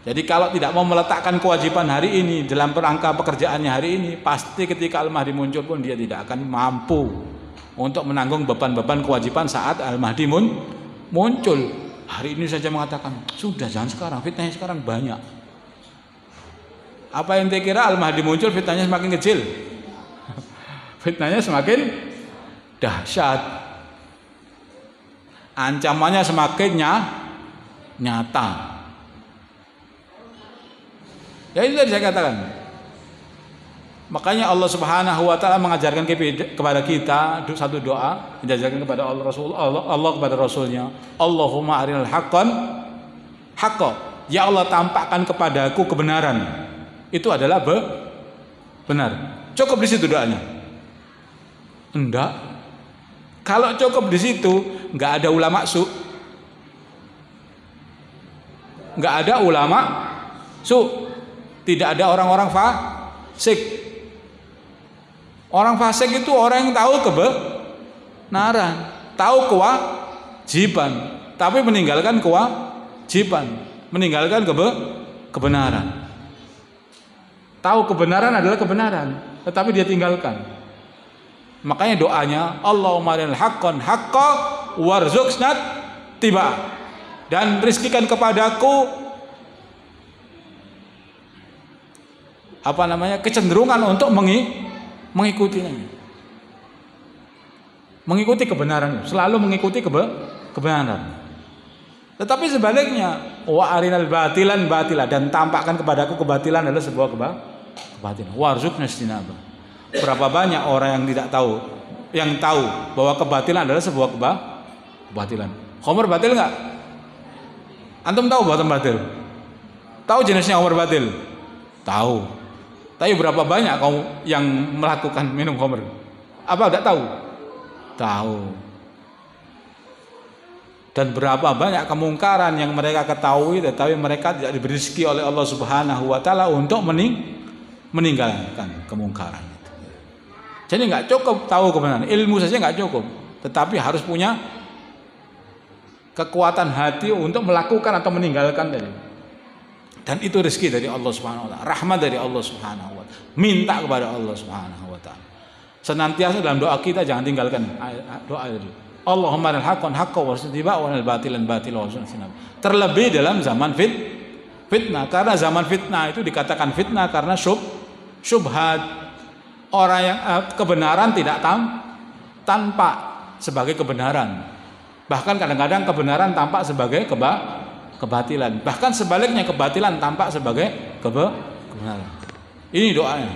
S1: Jadi kalau tidak mau meletakkan kewajiban hari ini dalam rangka pekerjaannya hari ini, pasti ketika Al-Mahdi muncul pun dia tidak akan mampu untuk menanggung beban-beban kewajiban saat Al-Mahdi muncul. Hari ini saja mengatakan, sudah jangan sekarang, fitnahnya sekarang banyak. Apa yang kira Al-Mahdi muncul fitnahnya semakin kecil? Fitnahnya semakin dahsyat. Ancamannya semakin nyata. Ya itu tadi saya katakan. Makanya Allah Subhanahu wa taala mengajarkan kepada kita satu doa, diajarkan kepada Allah kepada Rasulnya, Allahumma arinal haqqan haqqa. Ya Allah, tampakkan kepadaku kebenaran. Itu adalah benar. Cukup di situ doanya? Enggak. Kalau cukup di situ, enggak ada ulama enggak ada ulama tidak ada orang-orang fasik. Orang fasik itu orang yang tahu kebenaran, tahu kewajiban, tapi meninggalkan kewajiban, meninggalkan kebenaran. Tahu kebenaran adalah kebenaran, tetapi dia tinggalkan. Makanya doanya Allahumma arinal haqqan haqqa warzuqna tiba, dan rizkikan kepadaku kecenderungan untuk mengikutinya. Mengikuti kebenaran, selalu mengikuti kebenaran. Tetapi sebaliknya, wa arinal batilan batila, dan tampakkan kepadaku kebatilan adalah sebuah kebatilan. Warzuqna istinaba. Berapa banyak orang yang tidak tahu, yang tahu bahwa kebatilan adalah sebuah kebatilan. Khamr batil enggak? Antum tahu bahwa batil? Tahu jenisnya khamr batil? Tahu. Tapi berapa banyak kaum yang melakukan minum khamr? Apa enggak tahu? Tahu. Dan berapa banyak kemungkaran yang mereka ketahui tetapi mereka tidak diberi rezeki oleh Allah Subhanahu wa taala untuk meninggalkan kemungkaran itu. Jadi enggak cukup tahu kebenaran, ilmu saja enggak cukup, tetapi harus punya kekuatan hati untuk melakukan atau meninggalkan tadi. Dan itu rezeki dari Allah Subhanahu wa taala, rahmat dari Allah Subhanahu wa taala. Minta kepada Allah Subhanahu wa taala. Senantiasa dalam doa kita jangan tinggalkan doa itu. Allahumma aril haqqan haqqan warzuqna wa aril batilan batilan warzuqna. Terlebih dalam zaman fitnah, karena zaman fitnah itu dikatakan fitnah karena syubhat. Orang yang kebenaran tidak tampak sebagai kebenaran. Bahkan kadang-kadang kebenaran tampak sebagai kebatilan. Bahkan sebaliknya kebatilan tampak sebagai kebenaran. Ini doanya.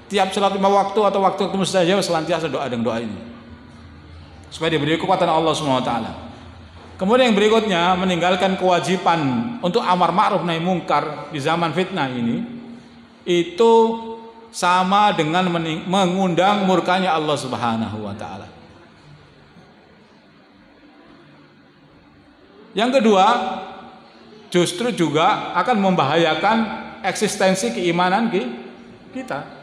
S1: Tiap salat 5 waktu atau waktu mustajab senantiasa doa dengan doa ini. Supaya diberi kekuatan Allah Subhanahu wa taala. Kemudian yang berikutnya, meninggalkan kewajiban untuk amar ma'ruf nahi mungkar di zaman fitnah ini itu sama dengan mengundang murkanya Allah Subhanahu wa taala. Yang kedua, justru juga akan membahayakan eksistensi keimanan kita.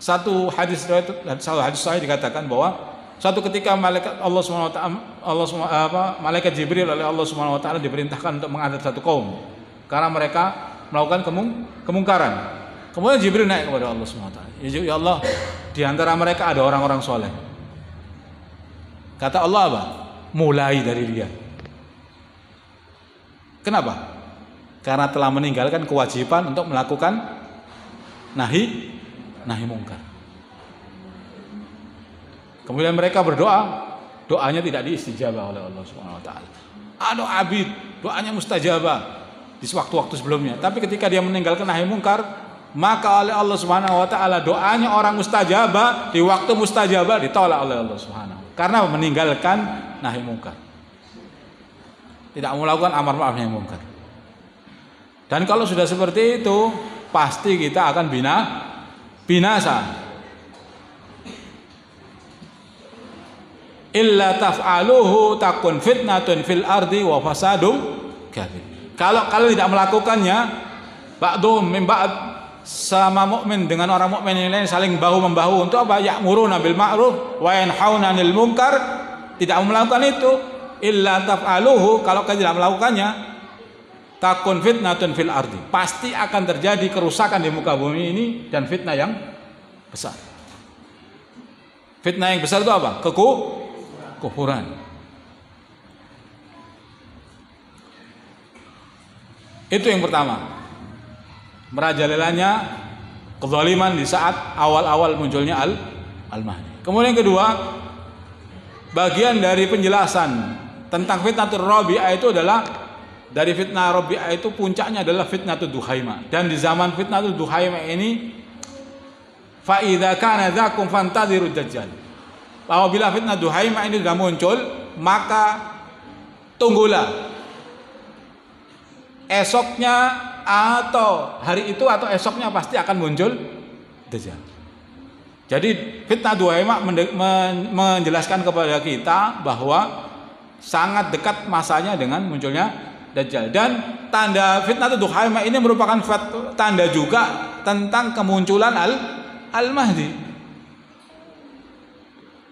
S1: Satu hadis sahih dikatakan bahwa suatu ketika malaikat Allah Subhanahu wa taala malaikat Jibril oleh Allah Subhanahu wa taala diperintahkan untuk mengadab satu kaum karena mereka melakukan kemungkaran. Kemudian Jibril naik kepada Allah Subhanahu wa taala. Ya Allah, di antara mereka ada orang-orang soleh. Kata Allah apa? Mulai dari dia. Kenapa? Karena telah meninggalkan kewajiban untuk melakukan nahi mungkar. Kemudian mereka berdoa, doanya tidak diistijabah oleh Allah Subhanahu wa taala. Ada abid, doanya mustajabah di waktu-waktu sebelumnya. Tapi ketika dia meninggalkan nahi mungkar, maka oleh Allah Subhanahu wa taala doanya orang mustajabah di waktu mustajabah ditolak oleh Allah Subhanahu karena meninggalkan nahi mungkar. Tidak melakukan amar ma'ruf nahi mungkar. Dan kalau sudah seperti itu, pasti kita akan binasa. Illa taf'aluhu takun fitnatun fil ardi wa fasadun kabir. Kalau kalian tidak melakukannya, ba'dhum min ba'd, sama mukmin dengan orang mukmin yang lain saling bahu membahu untuk apa? Ya'muruna bil ma'ruf wa yanhauna 'anil munkar. Tidak melakukan itu, illa taf'aluhu, kalau kalian tidak melakukannya, takun fitnatun fil ardi, pasti akan terjadi kerusakan di muka bumi ini dan fitnah yang besar. Fitnah yang besar itu apa? Kekufuran. Itu yang pertama. Merajalelanya kezaliman di saat awal-awal munculnya Al-Mahdi. Kemudian yang kedua, bagian dari penjelasan tentang fitnatul Rabi'ah itu adalah dari fitnah Rabi'ah itu puncaknya adalah fitnatul Duhaimah. Dan di zaman fitnatul Duhaimah ini, fa idza kana dzakum fantadhiru dajjal. Apabila fitnah Duhaimah ini sudah muncul, maka tunggulah esoknya atau hari itu atau esoknya pasti akan muncul dajjal. Jadi fitnah Duhaimah menjelaskan kepada kita bahwa sangat dekat masanya dengan munculnya Dajjal. Dan tanda fitnah Duhaimah ini merupakan tanda juga tentang kemunculan Al-Mahdi.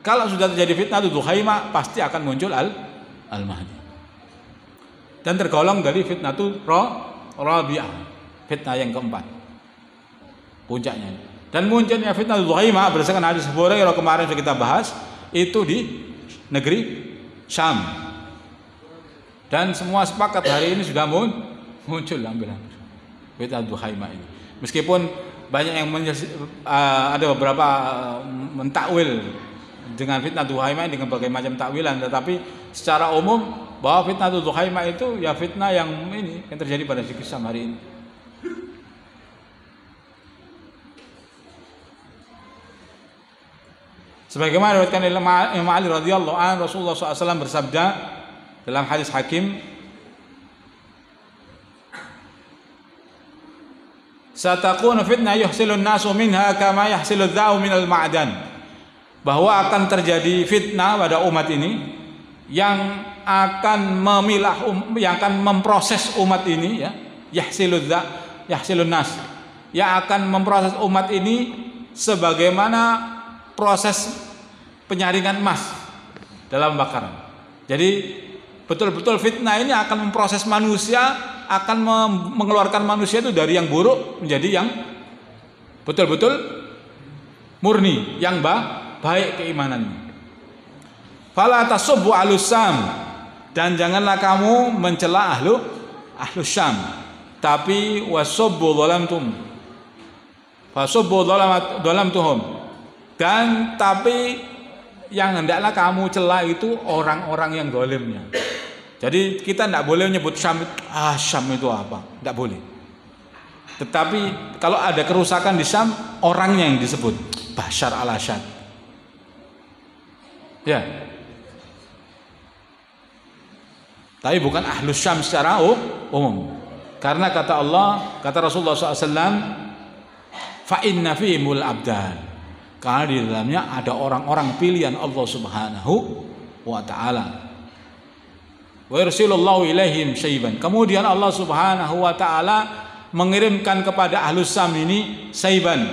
S1: Kalau sudah terjadi fitnah Duhaimah, pasti akan muncul Al-Mahdi. Dan tergolong dari fitnah Rabi'ah, fitnah yang keempat, puncaknya. Dan munculnya fitnah Duhaimah berdasarkan hadis Hurairah kemarin sudah kita bahas, itu di negeri Syam. Dan semua sepakat hari ini sudah muncul hampir. fitnah Duhaimah ini. Meskipun banyak yang ada beberapa mentakwil dengan fitnah Duhaimah dengan berbagai macam takwilan, tetapi secara umum bahwa fitnah Duhaimah itu ya fitnah yang terjadi pada kisah hari ini. Sebagaimana diriwayatkan Imam Ali radhiyallahu anhu, Rasulullah SAW bersabda dalam hadis Hakim, "Satakunu fitnah yuhsilun nasu minha kama yahsilu dzau minal ma'dan." Bahwa akan terjadi fitnah pada umat ini yang akan memilah yang akan memproses umat ini, ya, yahsilun nas, yang akan memproses umat ini sebagaimana proses penyaringan emas dalam bakaran. Jadi betul-betul fitnah ini akan memproses manusia, akan mengeluarkan manusia itu dari yang buruk menjadi yang betul-betul murni, yang baik keimanannya. Fala tasubbu alusam, dan janganlah kamu mencela ahlu Syam, tapi wasubbu dhalamtum, fasubbu dhalamtuhum, dan tapi yang hendaklah kamu cela itu orang-orang yang zalimnya. Jadi kita tidak boleh menyebut Syam itu apa, tidak boleh. Tetapi kalau ada kerusakan di Syam, orangnya yang disebut, Bashar al-Assad. Ya. Tapi bukan ahlus Syam secara umum. Karena kata Allah, kata Rasulullah SAW, fa inna fihimul abdan. Karena di dalamnya ada orang-orang pilihan Allah Subhanahu wa taala. Wa yarsilullahu ilaihim syaiban. Kemudian Allah Subhanahu wa taala mengirimkan kepada ahlus Syam ini syaiban.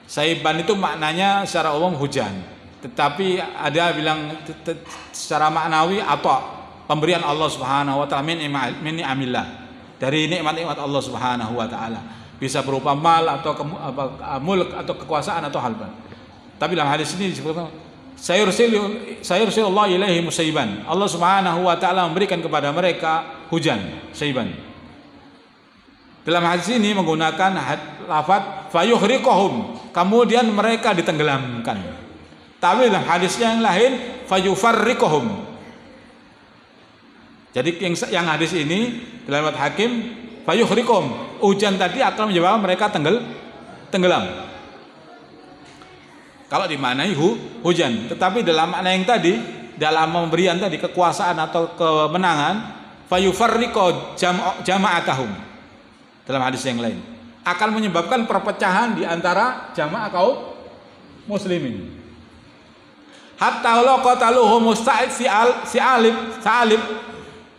S1: Syaiban itu maknanya secara umum hujan. Tetapi ada bilang secara maknawi atau pemberian Allah Subhanahu wa taala min ni'amillah, dari nikmat-nikmat Allah Subhanahu wa taala. Bisa berupa mal atau mulk atau kekuasaan atau hal lain. Tapi dalam hadis ini disebutkan sayursilullah ilaihi musaiban. Allah Subhanahu wa taala memberikan kepada mereka hujan, saiban. Dalam hadis ini menggunakan lafaz fayuhriquhum, kemudian mereka ditenggelamkan. Tapi dalam hadisnya yang lain fayufarriquhum. Jadi yang hadis ini dalam lafaz Hakim fayuhriquhum, hujan tadi akan menyebabkan mereka tenggelam. Kalau dimaknai hujan, tetapi dalam makna yang tadi, dalam pemberian tadi kekuasaan atau kemenangan, fayufarriqu jama'atahum. Dalam hadis yang lain akan menyebabkan perpecahan di antara jamaah kaum muslimin. Hatta law qataluhum musta'id sa'alib,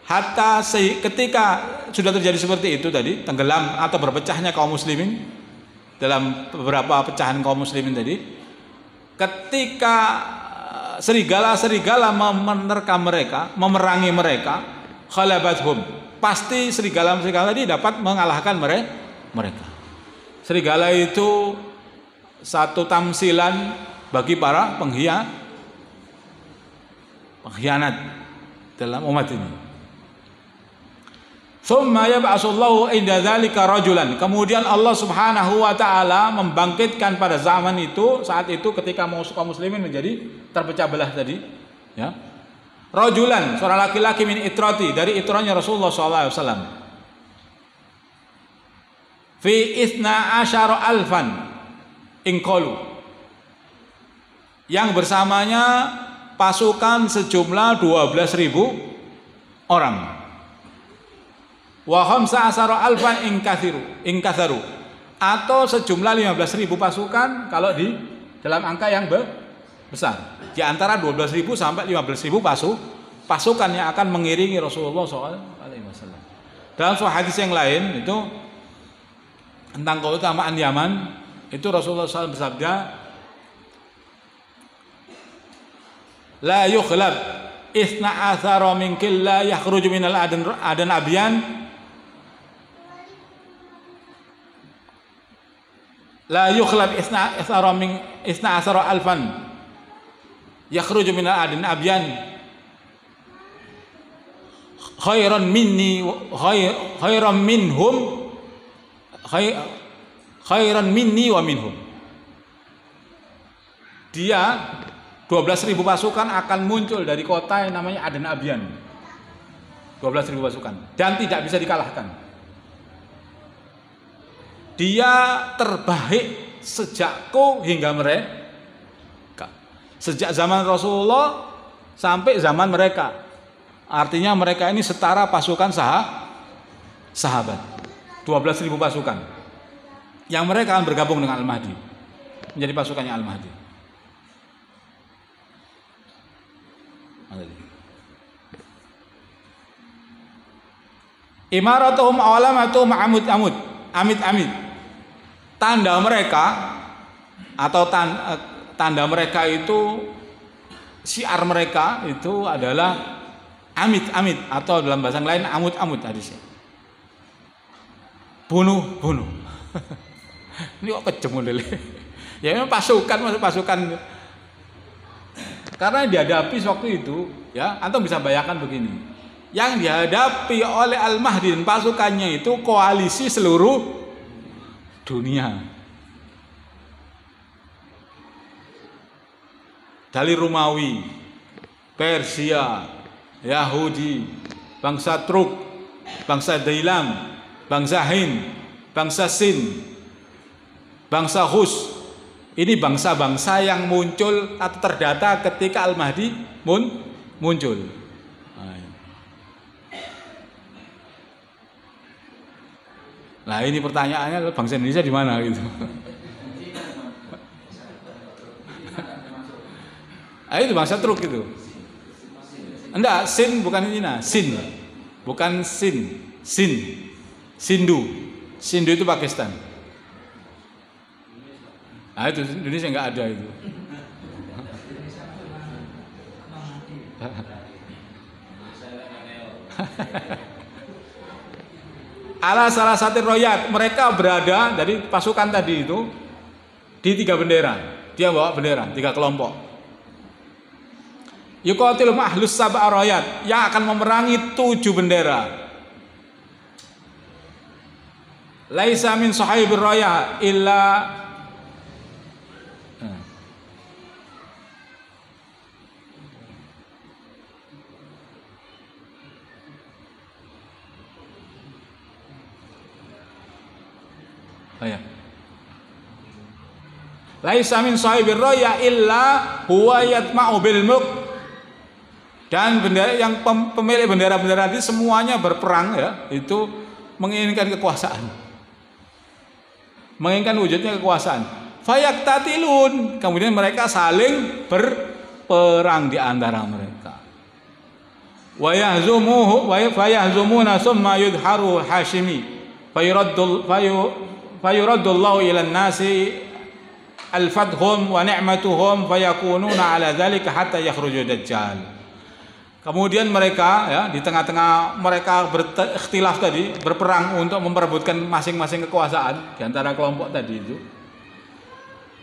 S1: hatta ketika sudah terjadi seperti itu tadi, tenggelam atau berpecahnya kaum muslimin dalam beberapa pecahan kaum muslimin tadi, ketika serigala-serigala menerkam mereka, memerangi mereka, khalabathum, pasti serigala-serigala tadi dapat mengalahkan mereka. Serigala itu satu tamsilan bagi para pengkhianat dalam umat ini. Tsumma yab'atsullahu inda dzalika rajulan. Kemudian Allah Subhanahu wa taala membangkitkan pada zaman itu, saat itu ketika kaum muslimin menjadi terpecah belah tadi, ya. Rajulan, seorang laki-laki min itrati, dari itranya Rasulullah sallallahu alaihi wasallam. Fi 12,000 inqalu. Yang bersamanya pasukan sejumlah 12.000 orang. Wa 15,000 inkatharu, atau sejumlah 15.000 pasukan kalau di dalam angka yang besar. Di antara 12.000 sampai 15.000 pasukan yang akan mengiringi Rasulullah SAW. Dalam sebuah hadis yang lain itu tentang keutamaan Yaman, itu Rasulullah SAW bersabda, la yukhlab 12 min killa yakhruju minal adan abyan, la yukhlab 12 alfan yakhruju minal adin abyan khairan minhum khairan minni wa minhum. Dia 12.000 pasukan akan muncul dari kota yang namanya Aden Abian. 12.000 pasukan dan tidak bisa dikalahkan. Dia terbaik sejakku hingga mereka. Sejak zaman Rasulullah sampai zaman mereka. Artinya mereka ini setara pasukan sahabat. 12.000 pasukan. Yang mereka akan bergabung dengan Al-Mahdi. Menjadi pasukannya Al-Mahdi. Imaratuhum alamatuhum amit. Tanda mereka atau tanda mereka itu, syiar mereka itu adalah amit atau dalam bahasa lain amut hadisnya. Bunuh. Ini kok kejem model. Ya memang pasukan. Karena dihadapi waktu itu, ya, antum bisa bayangkan begini. Yang dihadapi oleh Al-Mahdi dan pasukannya itu koalisi seluruh dunia. Dari Romawi, Persia, Yahudi, bangsa Turk, bangsa Dailam, bangsa Hind, bangsa Sin, bangsa Hus. Ini bangsa-bangsa yang muncul atau terdata ketika Al-Mahdi muncul. Nah ini pertanyaannya, bangsa Indonesia di mana gitu? Itu bangsa Turk itu. Enggak, Sin bukan Cina, Sin. Bukan Sin. Sindu itu Pakistan. Nah itu Indonesia enggak ada itu. Ala salah satu royat, mereka berada dari pasukan tadi itu di 3 bendera. Dia bawa bendera 3 kelompok. Yuqatil mahlus sab'a royat, yang akan memerangi 7 bendera. Laisa min sahibir royah illa Laisa min sahibir raya illa huwa yatma'u bil mulk. Dan bendera yang pemilik bendera-bendera itu semuanya berperang, ya, itu menginginkan kekuasaan. Menginginkan wujudnya kekuasaan. Fayaqtatilun, kemudian mereka saling berperang di antara mereka. Wa yahzumuna summa yudharu Hashimi. Fayuraddullahu ilan nasi al-fadhum wa ni'matuhum fayakununa ala dzalika hatta yakhruju dajjal. Kemudian mereka, ya, di tengah-tengah mereka berikhtilaf tadi, berperang untuk memperebutkan masing-masing kekuasaan di antara kelompok tadi itu.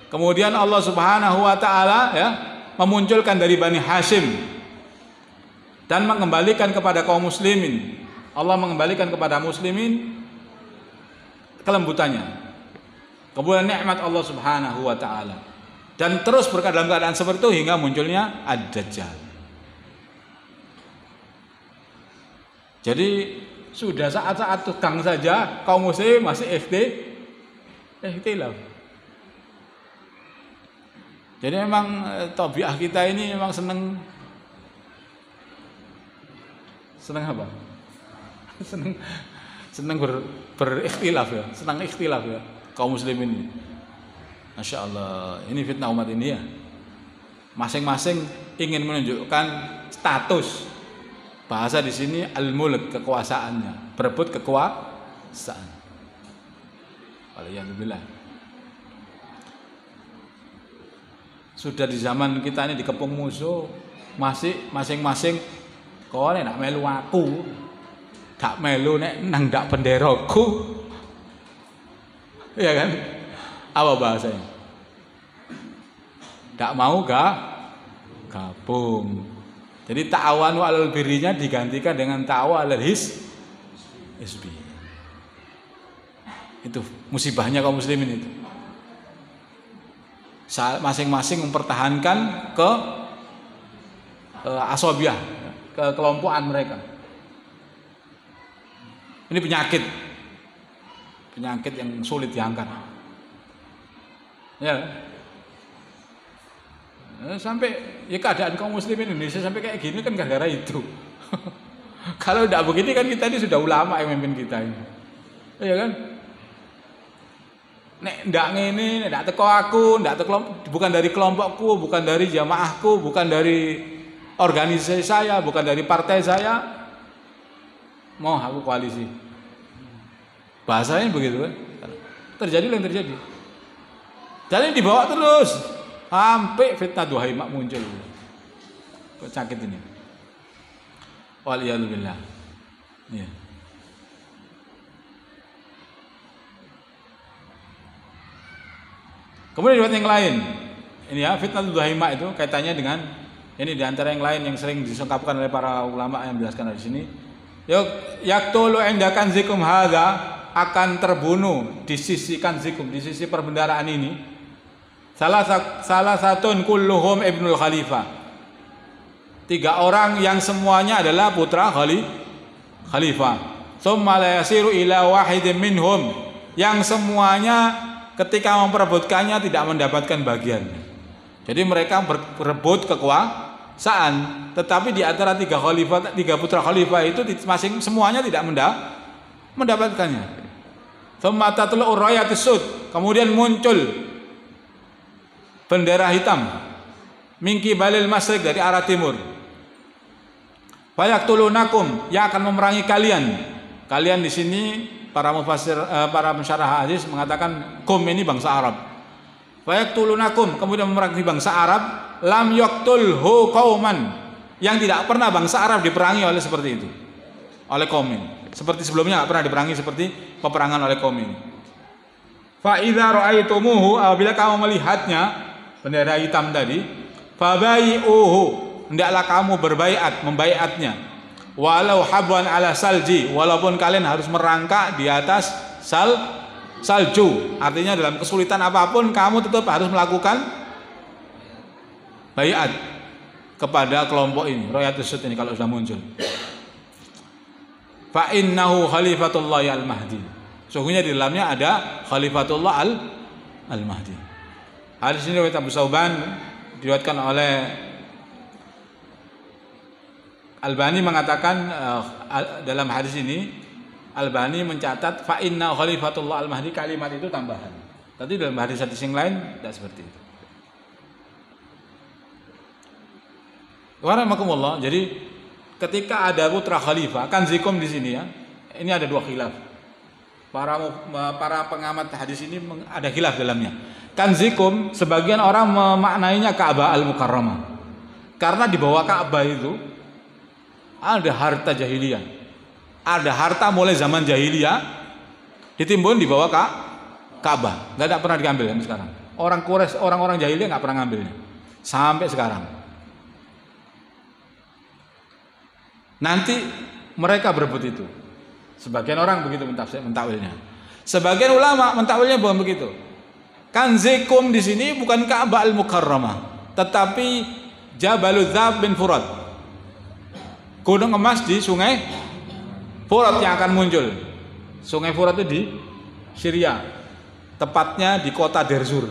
S1: Kemudian Allah Subhanahu wa taala, ya, memunculkan dari Bani Hashim dan mengembalikan kepada kaum muslimin. Allah mengembalikan kepada muslimin kelembutannya. Kemudian nikmat Allah Subhanahu wa taala. Dan terus dalam keadaan seperti itu hingga munculnya Ad-Dajjal. Jadi sudah saat-saat tegang saja kaum muslim masih ikhtilaf. Jadi memang tabiat kita ini memang senang apa? senang berikhtilaf, ya, senang ikhtilaf, ya, kaum muslimin ini. Masya Allah, ini fitnah umat ini, ya. Masing-masing ingin menunjukkan status. Bahasa di sini al-mulk, kekuasaannya, berebut kekuasaan. Alhamdulillah. Sudah di zaman kita ini dikepung musuh, masih masing-masing kau nak melu aku, tak melu nek nang dak benderaku. Ya kan? Apa bahasanya? Tak mau gabung. Jadi ta'awanu 'alal birrinya digantikan dengan ta'awa 'alal hisbi. Itu musibahnya kaum muslimin itu. Masing-masing mempertahankan ke asobiah, ke kelompokan mereka. Ini penyakit yang sulit diangkat. Ya. Sampai ya keadaan kaum muslimin Indonesia sampai kayak gini kan gara-gara itu. Kalau tidak begini kan kita ini sudah ulama yang memimpin kita ini. Iya kan? Nek ndak ngene, ndak teko aku, ndak teko bukan dari kelompokku, bukan dari jamaahku, bukan dari organisasi saya, bukan dari partai saya, mau aku koalisi. Bahasanya begitu kan? Terjadi yang terjadi. Jadi dibawa terus sampai fitnah duhaimak muncul. Sakit ini. Waliyadzubillah. Ya. Kemudian riwayat yang lain, ini ya fitnah duhaimah itu kaitannya dengan ini diantara yang lain yang sering disungkapkan oleh para ulama yang menjelaskan di sini. Yaktulu indakan zikum hadza, akan terbunuh di sisi kanzikum, di sisi perbendaraan ini. Salah satun kulluhum ibnul khalifah. 3 orang yang semuanya adalah putra khalifah. Tsumma la yasiru ila wahidin minhum, yang semuanya ketika memperebutkannya tidak mendapatkan bagian. Jadi mereka berebut kekuasaan, tetapi di antara 3 putra khalifah itu semuanya tidak mendapatkannya. Tsumma tatlu rayatus sud, kemudian muncul bendera hitam mingki balil masrik, dari arah timur. Fayaktulunakum, yang akan memerangi kalian. Kalian di sini para mufassir, para pensyarah hadis mengatakan kum ini bangsa Arab. Fayaktulunakum, kemudian memerangi bangsa Arab, lam yaktulhu qauman, yang tidak pernah bangsa Arab diperangi oleh seperti itu, oleh kaum ini. Seperti sebelumnya tidak pernah diperangi seperti peperangan oleh kaum ini. Fa idza ra'aitumuhu, apabila kamu melihatnya, bendera hitam tadi, fabayi'uhu, hendaklah kamu membaiatnya. Walau habwan ala salji, walaupun kalian harus merangkak di atas salju. Artinya dalam kesulitan apapun kamu tetap harus melakukan baiat kepada kelompok ini, Rayatus Sud ini kalau sudah muncul. Fa innahu khalifatullah al-mahdi. Sesungguhnya di dalamnya ada khalifatullah al-mahdi. Hadis ini riwayat Abu Sauban, diriwayatkan oleh Albani mengatakan dalam hadis ini, Albani mencatat fa inna khalifatullah al-mahdi, kalimat itu tambahan. Tadi dalam hadis-hadis yang lain tidak seperti itu. Warahmatullah. Jadi ketika ada putra khalifah, kan zikum di sini ya. Ini ada 2 khilaf. Para pengamat hadis ini ada khilaf dalamnya. Kan zikum, sebagian orang memaknainya Ka'bah al-Mukarramah. Karena di bawah Ka'bah itu ada harta jahiliyah. Ada harta mulai zaman jahiliyah ditimbun di bawah Ka'bah. Enggak pernah diambil sampai sekarang. Orang Quraisy, orang-orang jahiliyah enggak pernah ngambilnya sampai sekarang. Nanti mereka berebut itu. Sebagian orang begitu mentakwilnya. Sebagian ulama mentakwilnya bukan begitu. Kanzikum di sini bukan Ka'bah al-Mukarramah, tetapi Jabalul Dzab bin Furat, gunung emas di Sungai Furat yang akan muncul. Sungai Furat itu di Syria, tepatnya di kota Derzur,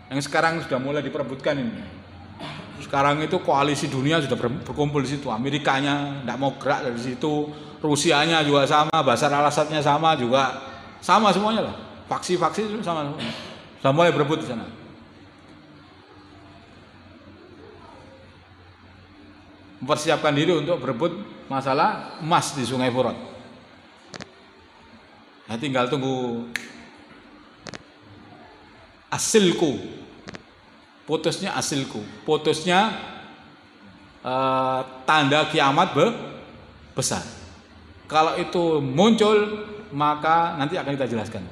S1: yang sekarang sudah mulai diperebutkan ini. Sekarang itu koalisi dunia sudah berkumpul di situ. Amerikanya tidak mau gerak dari situ, Rusianya juga sama, Basar al-Assadnya sama juga, sama semuanya lah. Faksi-faksi itu sama semua. Sudah mulai berebut di sana. Mempersiapkan diri untuk berebut masalah emas di Sungai Furat. Nah, tinggal tunggu asilku. Putusnya asilku, putusnya tanda kiamat besar. Kalau itu muncul, maka nanti akan kita jelaskan.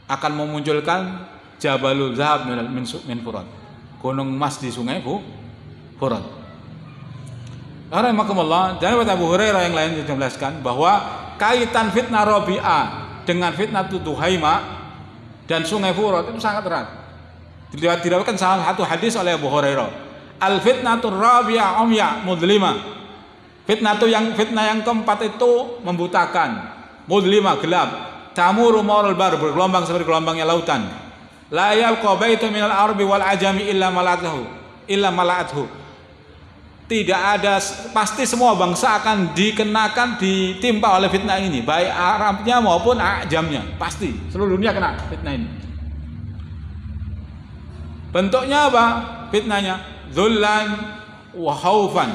S1: Akan memunculkan Jabalul Zahab min Furat, gunung emas di Sungai Furat. Rahimahumullah. Dan Abu Hurairah yang lain menjelaskan bahwa kaitan fitnah Rabi'ah dengan fitnah Duhaima dan Sungai Furat itu sangat erat. Diriwayatkan salah satu hadis oleh Abu Hurairah, al fitnatur rabi'ah umya mudlima. Fitnah yang keempat itu membutakan, mudlima gelap, tamuru maral bar, bergelombang seperti gelombangnya lautan. La yabqa baitun minal arbi wal ajami illa mala'athu. Tidak ada, pasti semua bangsa akan ditimpa oleh fitnah ini, baik Arabnya maupun ajamnya, pasti seluruh dunia kena fitnah ini. Bentuknya apa fitnahnya? Dzullan wa khaufan.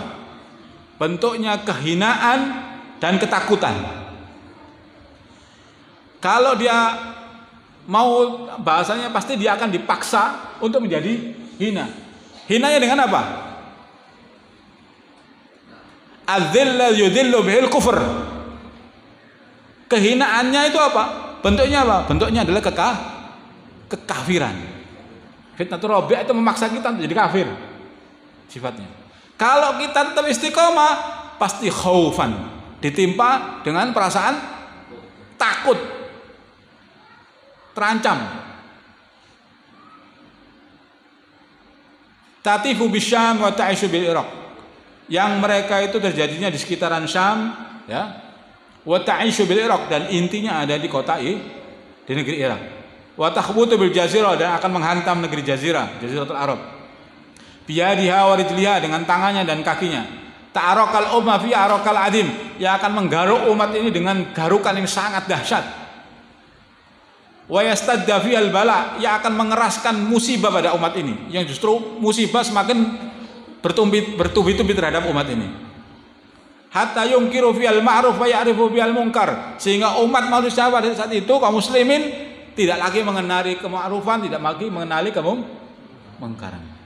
S1: Bentuknya kehinaan dan ketakutan. Kalau dia mau bahasanya, pasti dia akan dipaksa untuk menjadi hina. Hinanya dengan apa? Adzilla yudhillu bihil kufur. Kehinaannya itu apa? Bentuknya apa? Bentuknya adalah kekafiran. Fitnah rabi'ah itu memaksa kita menjadi kafir sifatnya. Kalau kita tetap istiqomah, pasti khaufan, ditimpa dengan perasaan takut, terancam. Tatifu bisyam wa ta'ishu bil Iraq. Yang mereka itu terjadinya di sekitaran Syam, ya. Wa ta'ishu bil Iraq, dan intinya ada di kota di negeri Irak. Wa takhbutu bil jazirah, dan akan menghantam negeri Jaziratul Arab. Biyadiha wa rijliha, dengan tangannya dan kakinya. Ta'arakal umma fi arakal adim, yang akan menggaruk umat ini dengan garukan yang sangat dahsyat. Wa yastadda fihal bala, yang akan mengeraskan musibah pada umat ini, yang justru musibah semakin bertubi-tubi terhadap umat ini. Hatta yungkiru fihal ma'ruf wa ya'rifu fihal munkar, sehingga umat manusia pada saat itu kaum muslimin tidak lagi mengenali kema'rufan, tidak lagi mengenali kemungkaran.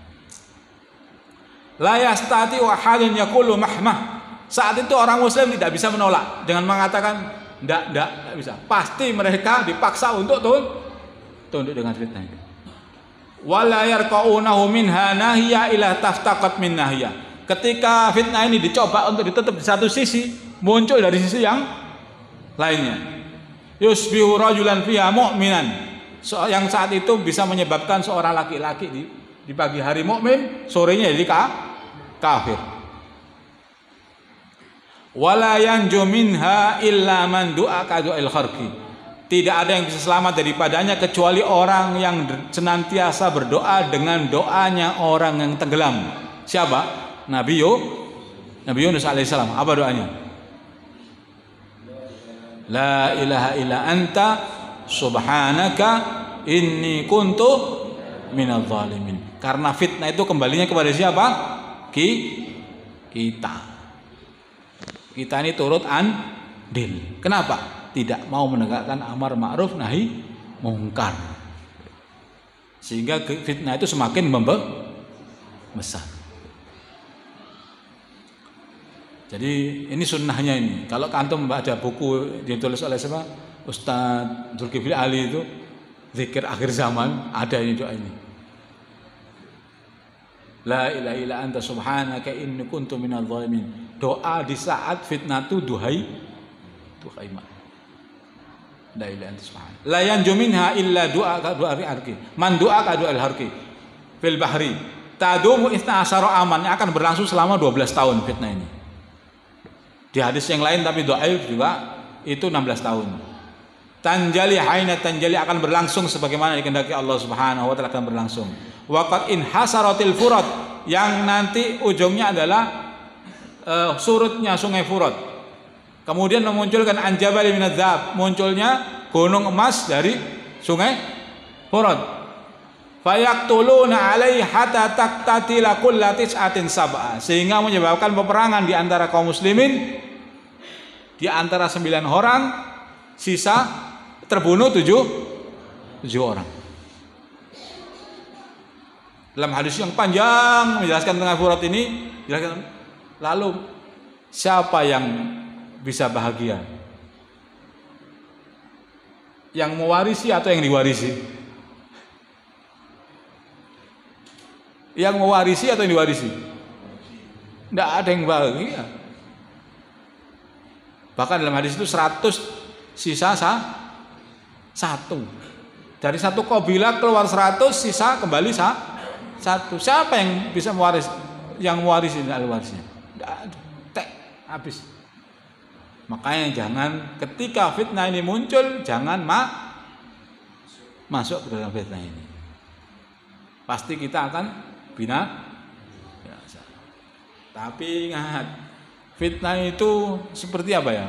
S1: La yastati wa hadun yaqulu mahmah. Saat itu orang muslim tidak bisa menolak dengan mengatakan tidak bisa. Pasti mereka dipaksa untuk tunduk dengan fitnah itu. Wala yarqaunahu minha nahiya ila taftaqat min nahiya. Ketika fitnah ini dicoba untuk ditutup di satu sisi, muncul dari sisi yang lainnya. Yusbihu rajulan fiha mu'minan, yang saat itu bisa menyebabkan seorang laki-laki di pagi hari mukmin, sorenya jadi kafir. Wala yanju minha illa man du'a kadu'il kharqi. Tidak ada yang bisa selamat daripadanya kecuali orang yang senantiasa berdoa dengan doanya orang yang tenggelam. Siapa? Nabi Yunus alaihissalam. Apa doanya? La ilaha illa anta subhanaka inni kuntu minadh dhalimin. Karena fitnah itu kembalinya kepada siapa? Kita ini turut andil. Kenapa? Tidak mau menegakkan amar ma'ruf nahi mungkar, sehingga fitnah itu semakin membesar. Jadi ini sunnahnya ini. Kalau antum baca buku ditulis oleh siapa? Ustadz Zulkifli Ali itu, zikir akhir zaman, ada ini doa ini. La ilaha illa anta subhanaka inni kuntu minadh dhalimin. Doa di saat fitnah itu duhaima. La ilaha anta subhanaka. La yanju minha illa du'a al-harqi. Man du'a ka du'a al-harqi fil bahri. Tadumu 12 aman, yang akan berlangsung selama 12 tahun fitnah ini. Di hadis yang lain tapi dhaif juga itu 16 tahun. Tanjali haina tanjali, akan berlangsung sebagaimana dikehendaki Allah Subhanahu wa taala akan berlangsung. Waqad in hasaratil furat, yang nanti ujungnya adalah surutnya sungai Furat. Kemudian memunculkan anjabali minadzab, munculnya gunung emas dari sungai Furat. Fayaktuluna alaihi hatta taqtatila kullatis atin sab'a, sehingga menyebabkan peperangan di antara kaum muslimin, di antara 9 orang, sisa terbunuh 7 orang. Dalam hadis yang panjang menjelaskan tentang Furat ini, lalu siapa yang bisa bahagia? Yang mewarisi atau yang diwarisi? Yang mewarisi atau yang diwarisi? Tidak ada yang bahagia. Bahkan dalam hadis itu 100 sisa Satu. Dari satu kabilah keluar 100, sisa kembali satu. Siapa yang bisa mewaris? Yang mewarisi ahli warisnya? Tidak ada. Habis. Makanya jangan ketika fitnah ini muncul, jangan masuk ke dalam fitnah ini. Pasti kita akan binasa. Tapi ingat, fitnah itu seperti apa ya?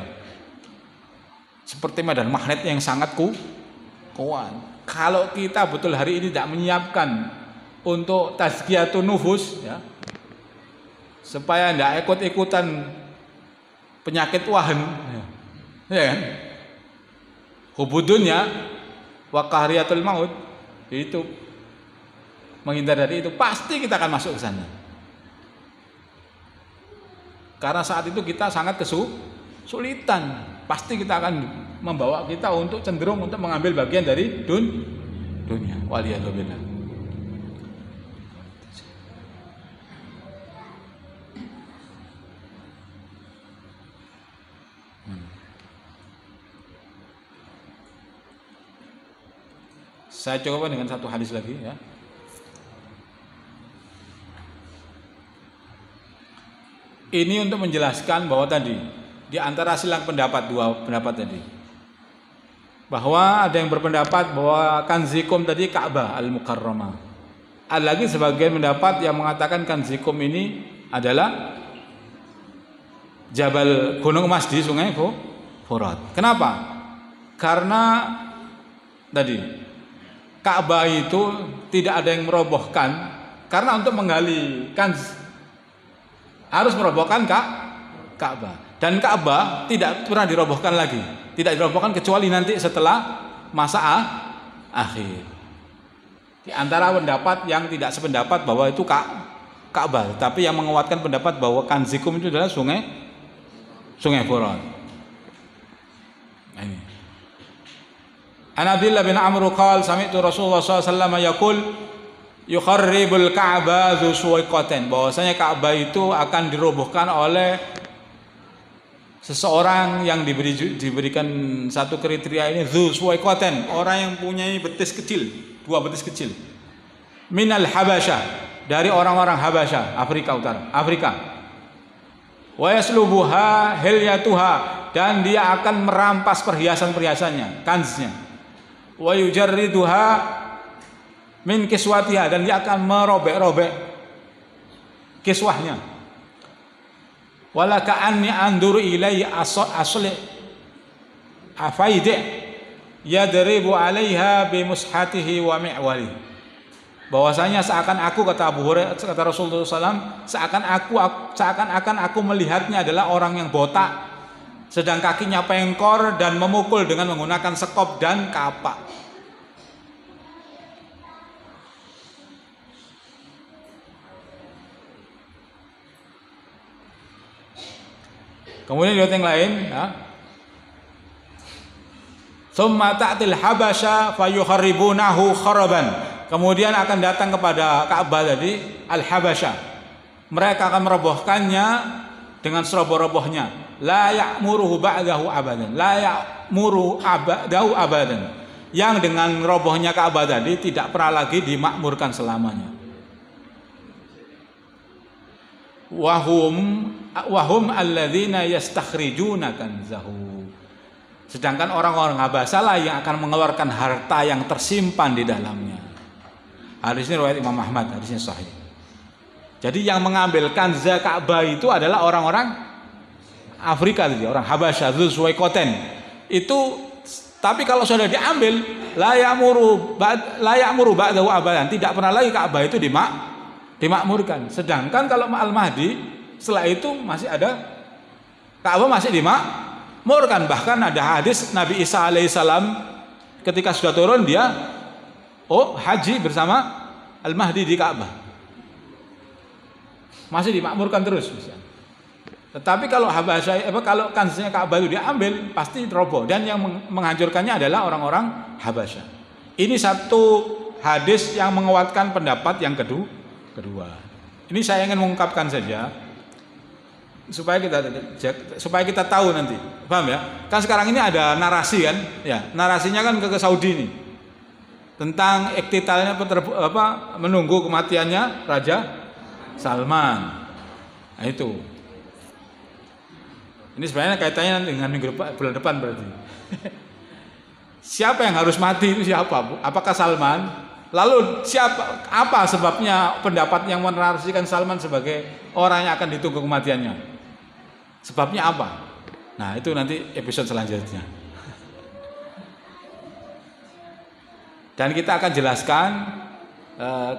S1: Seperti medan magnet yang sangat kuat. Kalau kita betul hari ini tidak menyiapkan untuk tazkiyatun nufus, ya, supaya tidak ikut-ikutan penyakit wahan, ya kan? Hubudunnya wa qahriyatul maut, itu menghindar dari itu, pasti kita akan masuk ke sana. Karena saat itu kita sangat kesulitan, pasti kita akan membawa kita untuk cenderung untuk mengambil bagian dari dunia. Waliyadzubillah. Saya coba dengan satu hadis lagi, ya. Ini untuk menjelaskan bahwa tadi di antara silang pendapat, dua pendapat tadi, bahwa ada yang berpendapat bahwa Kanzikum tadi Ka'bah Al-Mukarramah. Ada lagi sebagian pendapat yang mengatakan Kanzikum ini adalah Jabal Gunung Emas di Sungai Furat. Kenapa? Karena tadi Ka'bah itu tidak ada yang merobohkan, karena untuk menggali kanz harus merobohkan Ka'bah, dan Ka'bah tidak pernah dirobohkan lagi, tidak dirobohkan kecuali nanti setelah masa akhir. Di antara pendapat yang tidak sependapat bahwa itu Ka'bah, tapi yang menguatkan pendapat bahwa Kanzikum itu adalah Sungai Furat. Nah, ini. An Abdullah bin Amr qala sami'tu Rasulullah sallallahu alaihi wasallam yaqul yukharribul Ka'bah dzu suwaiqatin, bahwasanya Ka'bah itu akan dirobohkan oleh seseorang yang diberikan satu kriteria ini, dzu suwaiqatin, orang yang punya betis kecil, dua betis kecil, minal Habasyah, dari orang-orang Habasyah, Afrika Utara, Afrika. Wa yaslubuha hilyatuha, dan dia akan merampas perhiasan-perhiasannya, kanznya. Wa yujarriduha min kiswatiha, dan dia akan merobek-robek kiswahnya. Wala ka'anni anduru ilai asli afaidi yadribu 'alaiha bi mushatihi wa mi'wali, bahwasanya seakan aku, kata Abu Hurairah, kata Rasulullah SAW, seakan-akan aku melihatnya adalah orang yang botak, sedang kakinya pengkor dan memukul dengan menggunakan sekop dan kapak. Kemudian di yang lain, ya, Tsumma ta'til Habasya fayukharribunahu kharaban. Kemudian akan datang kepada Ka'bah tadi Al-Habasyah. Mereka akan merobohkannya dengan seroboh-robohnya. La ya'muruhu ba'dahu abadan. La ya'muru ba'dahu abadan. Yang dengan robohnya Ka'bah tadi tidak pernah lagi dimakmurkan selamanya. Wahum alladzina yastakhrijuna kanzahu. Sedangkan orang-orang Habasyah lah yang akan mengeluarkan harta yang tersimpan di dalamnya. Hadis ini riwayat Imam Ahmad, hadisnya sahih. Jadi yang mengambil kanza Ka'bah itu adalah orang-orang Afrika tadi, orang Habasyah, Dzu Suwaiqatin. Itu, tapi kalau sudah diambil, la ya'muru ba'dahu abadan, tidak pernah lagi Ka'bah itu dimakmurkan. Sedangkan kalau Al-Mahdi setelah itu masih ada, Ka'bah masih dimakmurkan. Bahkan ada hadis Nabi Isa alaihissalam ketika sudah turun, dia haji bersama Al-Mahdi di Ka'bah, masih dimakmurkan terus. Tetapi kalau kalau kanznya Ka'bah itu diambil, pasti roboh, dan yang menghancurkannya adalah orang-orang Habasyah. Ini satu hadis yang menguatkan pendapat yang kedua. Ini saya ingin mengungkapkan saja supaya kita tahu nanti, paham ya? Kan sekarang ini ada narasi kan, ya narasinya kan ke Saudi nih tentang iktitalnya menunggu kematiannya Raja Salman. Nah, itu. Ini sebenarnya kaitannya dengan bulan depan berarti. Siapa yang harus mati itu siapa? Apakah Salman? Lalu apa sebabnya pendapat yang menarasikan Salman sebagai orang yang akan ditunggu kematiannya? Sebabnya apa? Nah, itu nanti episode selanjutnya. Dan kita akan jelaskan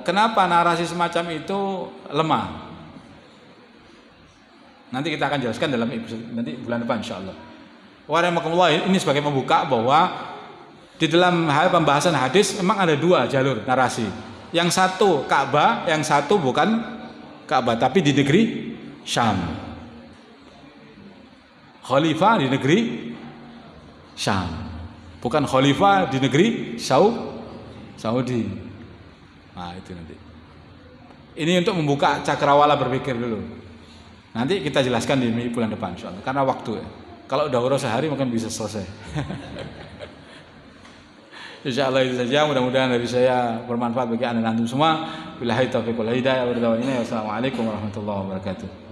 S1: kenapa narasi semacam itu lemah. Nanti kita akan jelaskan dalam episode nanti bulan depan insyaallah. Warahmatullahi, ini sebagai pembuka bahwa di dalam hal pembahasan hadis memang ada dua jalur narasi. Yang satu Ka'bah, yang satu bukan Ka'bah tapi di negeri Syam. Khalifah di negeri Syam, bukan khalifah di negeri Saudi. Nah, itu nanti. Ini untuk membuka cakrawala berpikir dulu. Nanti kita jelaskan di bulan depan insyaallah. Karena waktu ya. Kalau daurah sehari mungkin bisa selesai. Insyaallah itu saja. Mudah-mudahan dari saya bermanfaat bagi anda dan antum semua. Billahi taufiq wal hidayah. Wassalamualaikum warahmatullahi wabarakatuh.